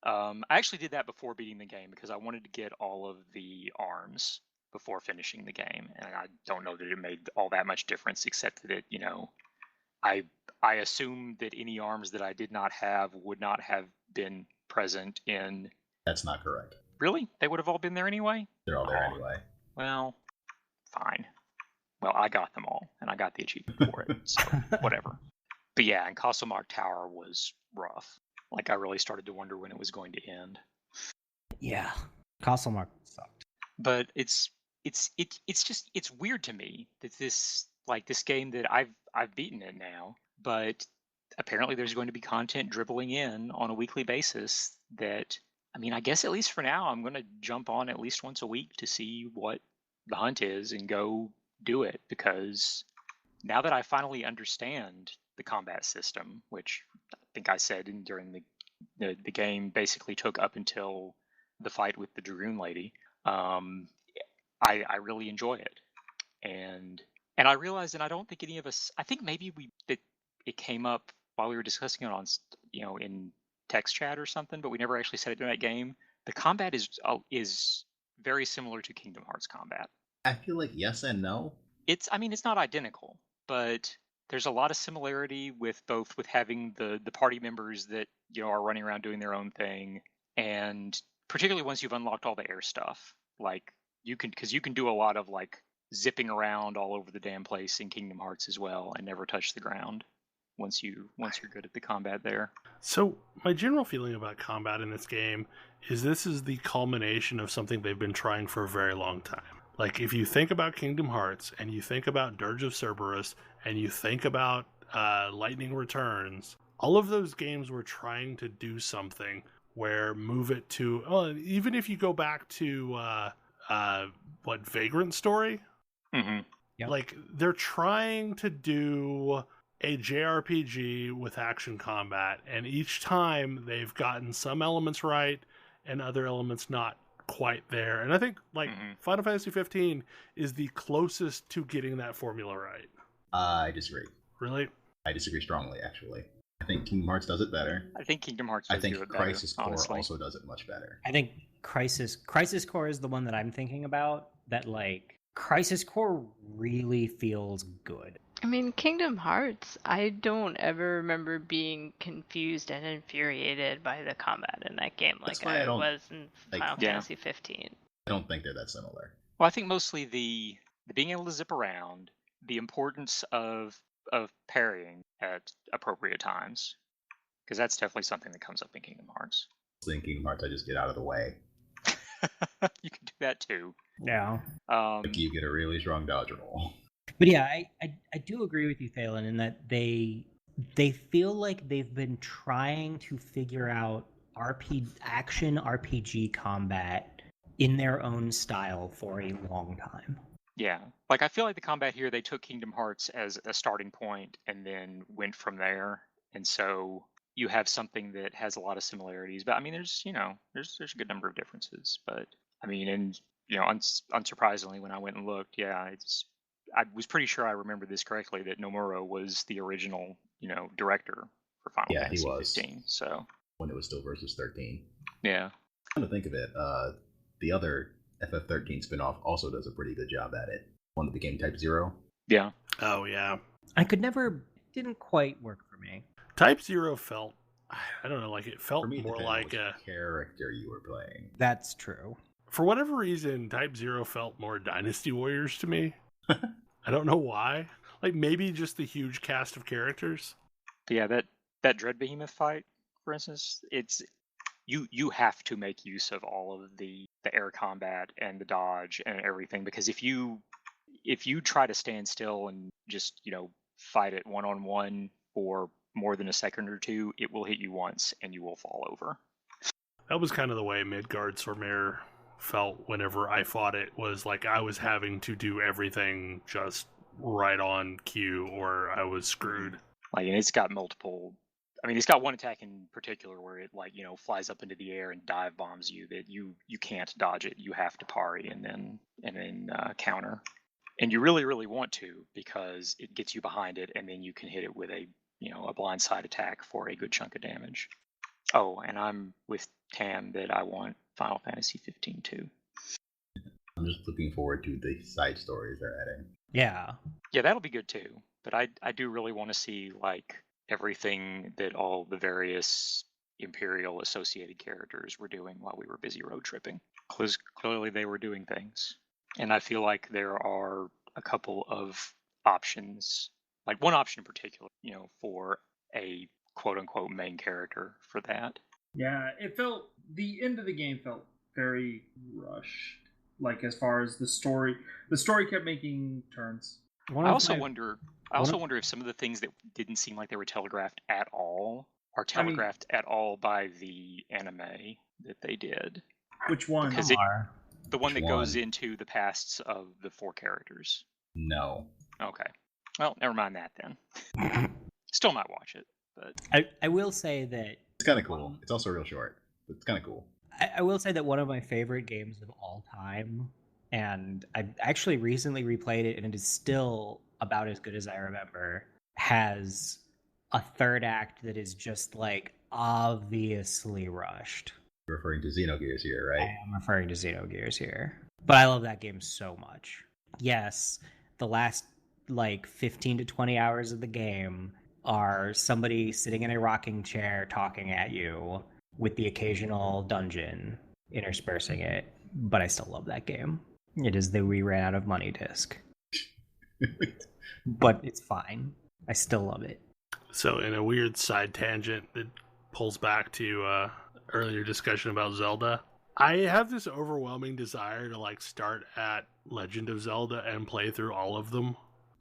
I actually did that before beating the game because I wanted to get all of the arms before finishing the game, and I don't know that it made all that much difference, except that I assumed that any arms that I did not have would not have been present in... That's not correct. Really? They would have all been there anyway? They're all there anyway. Well, fine. Well, I got them all, and I got the achievement for it, so whatever. But yeah, and Castlemark Tower was rough. Like, I really started to wonder when it was going to end. Yeah, Castlemark sucked. But it's weird to me that this game that I've beaten it now, but apparently there's going to be content dribbling in on a weekly basis that, I mean, I guess at least for now, I'm going to jump on at least once a week to see what the hunt is and go do it, because now that I finally understand the combat system, which I think I said during the game basically took up until the fight with the Dragoon lady, I really enjoy it. And I realized, and I don't think any of us, I think maybe it came up while we were discussing it on, in text chat or something, but we never actually said it in that game. The combat is very similar to Kingdom Hearts combat. I feel like yes and no. It's not identical, but there's a lot of similarity with having the party members that are running around doing their own thing, and particularly once you've unlocked all the air stuff, like you can do a lot of like zipping around all over the damn place in Kingdom Hearts as well and never touch the ground once you're good at the combat there. So my general feeling about combat in this game is this is the culmination of something they've been trying for a very long time. Like, if you think about Kingdom Hearts and you think about Dirge of Cerberus and you think about Lightning Returns, all of those games were trying to do something where move it to even if you go back to Vagrant Story. Mm-hmm. Yep. Like, they're trying to do a JRPG with action combat, and each time they've gotten some elements right and other elements not quite there. And I think Final Fantasy 15 is the closest to getting that formula right. I disagree. Really? I disagree strongly, actually. I think Kingdom Hearts does it better. I think Kingdom Hearts I does think do it Crisis better, Core honestly. also does it much better. I think Crisis Core is the one that I'm thinking about. That like Crisis Core really feels good. I mean, Kingdom Hearts, I don't ever remember being confused and infuriated by the combat in that game That's like why I I don't was in like- Final Yeah. Fantasy 15. I don't think they're that similar. Well, I think mostly the being able to zip around, the importance of parrying at appropriate times, because that's definitely something that comes up in Kingdom Hearts. In Kingdom Hearts, I just get out of the way. You can do that too. Yeah. Like you get a really strong dodge roll. But yeah, I do agree with you, Thalen, in that they feel like they've been trying to figure out action RPG combat in their own style for a long time. Yeah, like I feel like the combat here, they took Kingdom Hearts as a starting point and then went from there, and so you have something that has a lot of similarities. But I mean, there's a good number of differences. But I mean, and unsurprisingly, when I went and looked, yeah, I was pretty sure I remember this correctly, that Nomura was the original, director for Final Fantasy 15. So when it was still Versus 13. Yeah. Come to think of it, the other FF13 spinoff also does a pretty good job at it. One that became Type 0. Yeah. Oh, yeah. Didn't quite work for me. Type 0 felt, I don't know, like it felt For me, it more depended like on which character you were playing. That's true. For whatever reason, Type 0 felt more Dynasty Warriors to me. I don't know why. Like maybe just the huge cast of characters. But yeah, that Dread Behemoth fight, for instance, it's you have to make use of all of the air combat and the dodge and everything, because if you try to stand still and just fight it one-on-one for more than a second or two, it will hit you once and you will fall over. That was kind of the way Midgard Sormir felt whenever I fought it, was like I was having to do everything just right on cue or I was screwed. Like, and it's got multiple, I mean, it's got one attack in particular where it flies up into the air and dive bombs you that you can't dodge it. You have to parry and then counter. And you really, really want to, because it gets you behind it and then you can hit it with a blindside attack for a good chunk of damage. Oh, and I'm with Tam that I want Final Fantasy 15 too. I'm just looking forward to the side stories they're adding. Yeah. Yeah, that'll be good too. But I do really want to see like everything that all the various Imperial associated characters were doing while we were busy road tripping. Because clearly they were doing things. And I feel like there are a couple of options, like one option in particular, for a quote-unquote main character for that. Yeah, the end of the game felt very rushed. Like, as far as the story kept making turns. I also wonder if some of the things that didn't seem like they were telegraphed at all are telegraphed at all by the anime that they did. Which one? Because the one that goes into the pasts of the four characters. No. Okay. Well, never mind that then. Still might watch it, but I will say that it's kind of cool. It's also real short, but it's kind of cool. I will say that one of my favorite games of all time, and I actually recently replayed it, and it is still about as good as I remember, has a third act that is just like obviously rushed. You're referring to Xenogears here, right? I am referring to Xenogears here. But I love that game so much. Yes, the last like 15 to 20 hours of the game are somebody sitting in a rocking chair talking at you with the occasional dungeon interspersing it. But I still love that game. It is the we ran out of money disc. But it's fine. I still love it. So in a weird side tangent that pulls back to earlier discussion about Zelda, I have this overwhelming desire to like start at Legend of Zelda and play through all of them.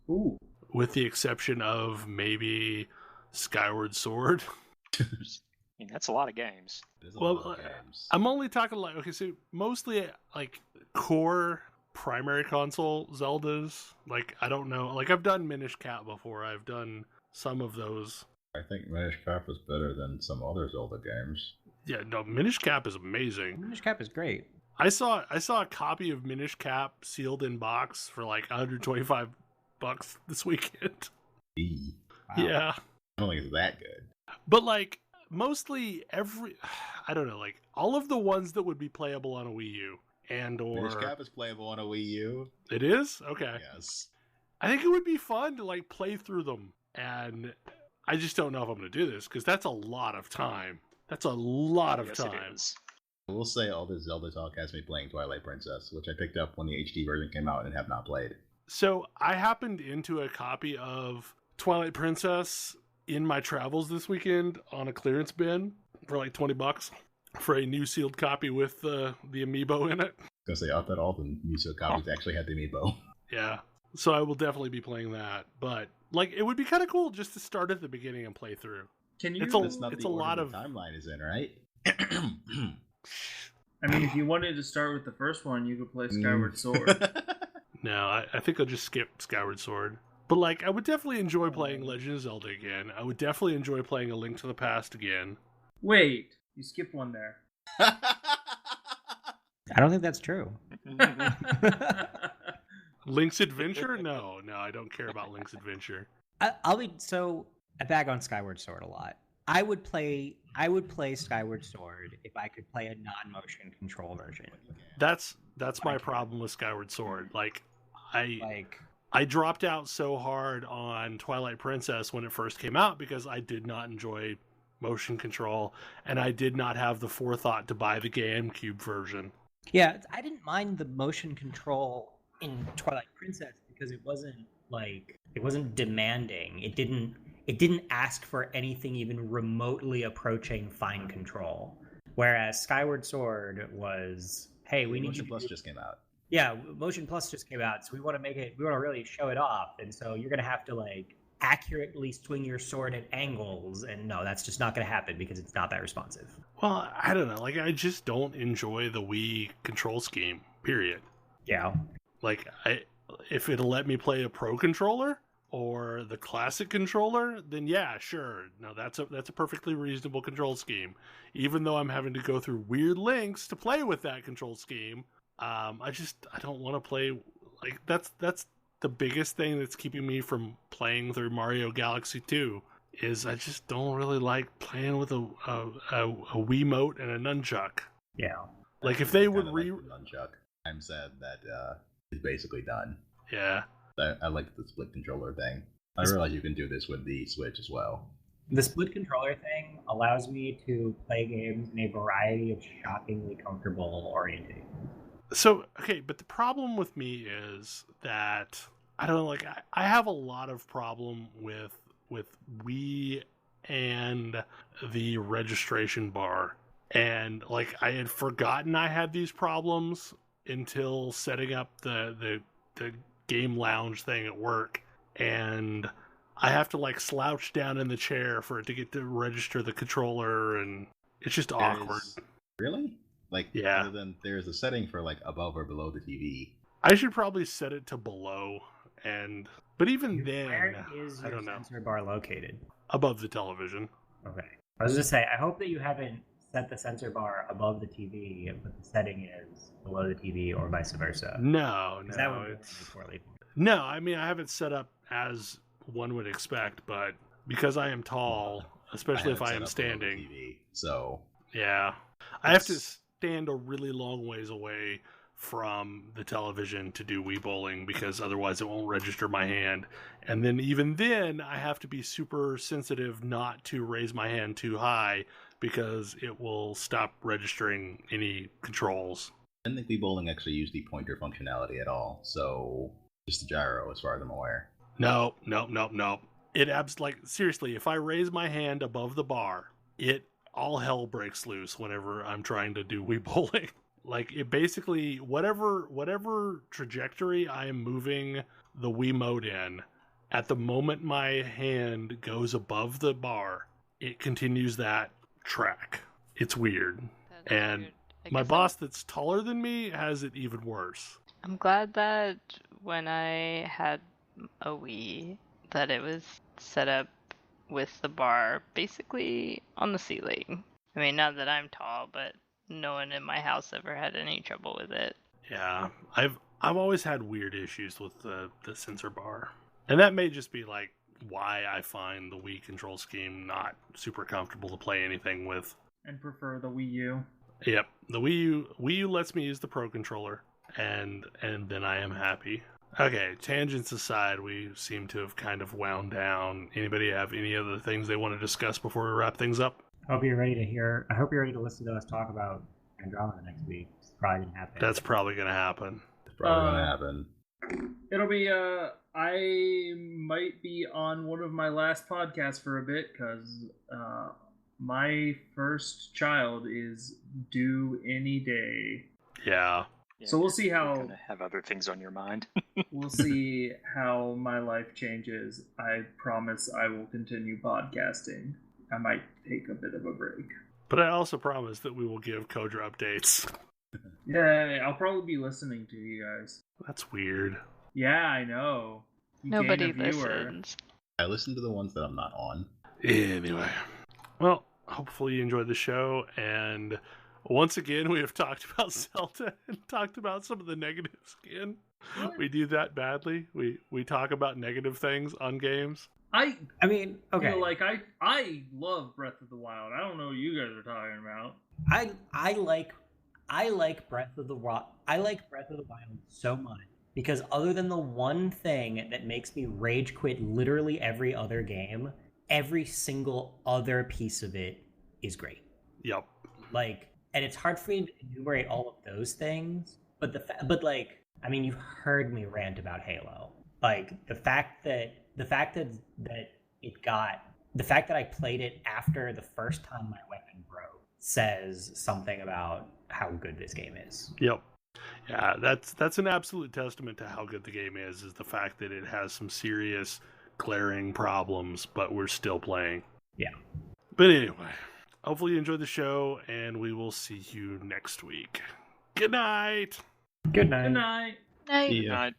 Ooh. With the exception of maybe Skyward Sword. I mean, that's a lot of games. I'm only talking like, okay, so mostly like core primary console Zeldas. Like, I don't know. Like, I've done Minish Cap before. I've done some of those. I think Minish Cap is better than some other Zelda games. Yeah, no, Minish Cap is amazing. Minish Cap is great. I saw a copy of Minish Cap sealed in box for like $125 this weekend. Wow. Yeah. I don't think it's that good. But like mostly I don't know, like all of the ones that would be playable on a Wii U Minish Cap is playable on a Wii U. It is? Okay. Yes. I think it would be fun to like play through them, and I just don't know if I'm going to do this because that's a lot of time. That's a lot of time. It is. I will say all this Zelda talk has me playing Twilight Princess, which I picked up when the HD version came out and have not played. So I happened into a copy of Twilight Princess in my travels this weekend on a clearance bin for like $20 for a new sealed copy with the Amiibo in it. I was going to say, I thought all the music copies actually had the Amiibo. Yeah. So I will definitely be playing that. But like it would be kind of cool just to start at the beginning and play through. Can you? That's not it's the a order lot the of timeline is in, right? I mean, if you wanted to start with the first one, you could play Skyward Sword. No, I think I'll just skip Skyward Sword. But like, I would definitely enjoy playing Legend of Zelda again. I would definitely enjoy playing A Link to the Past again. Wait, you skipped one there. I don't think that's true. Link's Adventure? No, I don't care about Link's Adventure. I'll be so I bag on Skyward Sword a lot. I would play Skyward Sword if I could play a non-motion control version. That's my problem with Skyward Sword. Like I dropped out so hard on Twilight Princess when it first came out because I did not enjoy motion control and I did not have the forethought to buy the GameCube version. Yeah, I didn't mind the motion control in Twilight Princess because it wasn't demanding. It didn't ask for anything even remotely approaching fine control. Whereas Skyward Sword was, hey, we need Motion Plus just came out. Yeah, Motion Plus just came out, so we want to really show it off, and so you're gonna have to like accurately swing your sword at angles, and no, that's just not gonna happen because it's not that responsive. Well, I don't know. Like I just don't enjoy the Wii control scheme. Period. Yeah. Like if it'll let me play a Pro controller or the classic controller, then yeah, sure. No, that's a perfectly reasonable control scheme. Even though I'm having to go through weird links to play with that control scheme, I don't want to play like that's the biggest thing that's keeping me from playing through Mario Galaxy 2 is I just don't really like playing with a Wiimote and a nunchuck. Yeah. Like if they would nunchuck, I'm sad that it's basically done. Yeah. I like the split controller thing. I realize you can do this with the Switch as well. The split controller thing allows me to play games in a variety of shockingly comfortable orientations. So, okay, but the problem with me is that I don't know, like I have a lot of problem with Wii and the registration bar. And like I had forgotten I had these problems until setting up the game lounge thing at work, and I have to like slouch down in the chair for it to get to register the controller, and it's just awkward. Really? Like, yeah. Other than there's a setting for like above or below the TV. I should probably set it to below, but even then, where is I your don't know. sensor bar located? Above the television. Okay. I was just say, I hope that you haven't set the sensor bar above the TV, but the setting is below the TV, or vice versa. No, that would be poorly. No, I mean I have it set up as one would expect, but because I am tall, especially if I am standing, TV, so yeah, I have to stand a really long ways away from the television to do Wii bowling because otherwise it won't register my hand. And then even then, I have to be super sensitive not to raise my hand too high because it will stop registering any controls. I didn't think Wii bowling actually used the pointer functionality at all, so just the gyro as far as I'm aware. No. It like seriously, if I raise my hand above the bar, all hell breaks loose whenever I'm trying to do Wii bowling. Like it basically whatever trajectory I am moving the Wiimote in, at the moment my hand goes above the bar, it continues that track. It's weird. That's and weird. My boss that's taller than me has it even worse. I'm glad that when I had a Wii, that it was set up with the bar basically on the ceiling. I mean, not that I'm tall, but no one in my house ever had any trouble with it. Yeah, I've always had weird issues with the sensor bar, and that may just be like why I find the Wii control scheme not super comfortable to play anything with. And prefer the Wii U. Yep, the Wii U lets me use the Pro Controller, and then I am happy. Okay, tangents aside, we seem to have kind of wound down. Anybody have any other things they want to discuss before we wrap things up? I hope you're ready to listen to us talk about Andromeda next week. It's probably gonna happen. That's probably going to happen. It's probably gonna happen. It'll be, I might be on one of my last podcasts for a bit, because my first child is due any day. Yeah. So we'll see You're how... gonna have other things on your mind. We'll see how my life changes. I promise I will continue podcasting. I might take a bit of a break. But I also promise that we will give Kodra updates. Yeah, I'll probably be listening to you guys. That's weird. Yeah, I know. You gain Nobody a viewer. listens. I listen to the ones that I'm not on. Anyway. Well, hopefully you enjoyed the show, and once again, we have talked about Zelda and talked about some of the negatives again. What? We do that badly. We talk about negative things on games. I mean, okay. feel like I love Breath of the Wild. I don't know what you guys are talking about. I like Breath of the Wild. I like Breath of the Wild so much because other than the one thing that makes me rage quit literally every other game, every single other piece of it is great. Yep. Like, and it's hard for me to enumerate all of those things, but I mean, you've heard me rant about Halo. Like the fact that I played it after the first time my weapon broke says something about how good this game is. Yep. Yeah, that's an absolute testament to how good the game is the fact that it has some serious glaring problems, but we're still playing. Yeah. But anyway, hopefully you enjoyed the show, and we will see you next week. Good night! Good night. Good night. Night. Yeah. Right.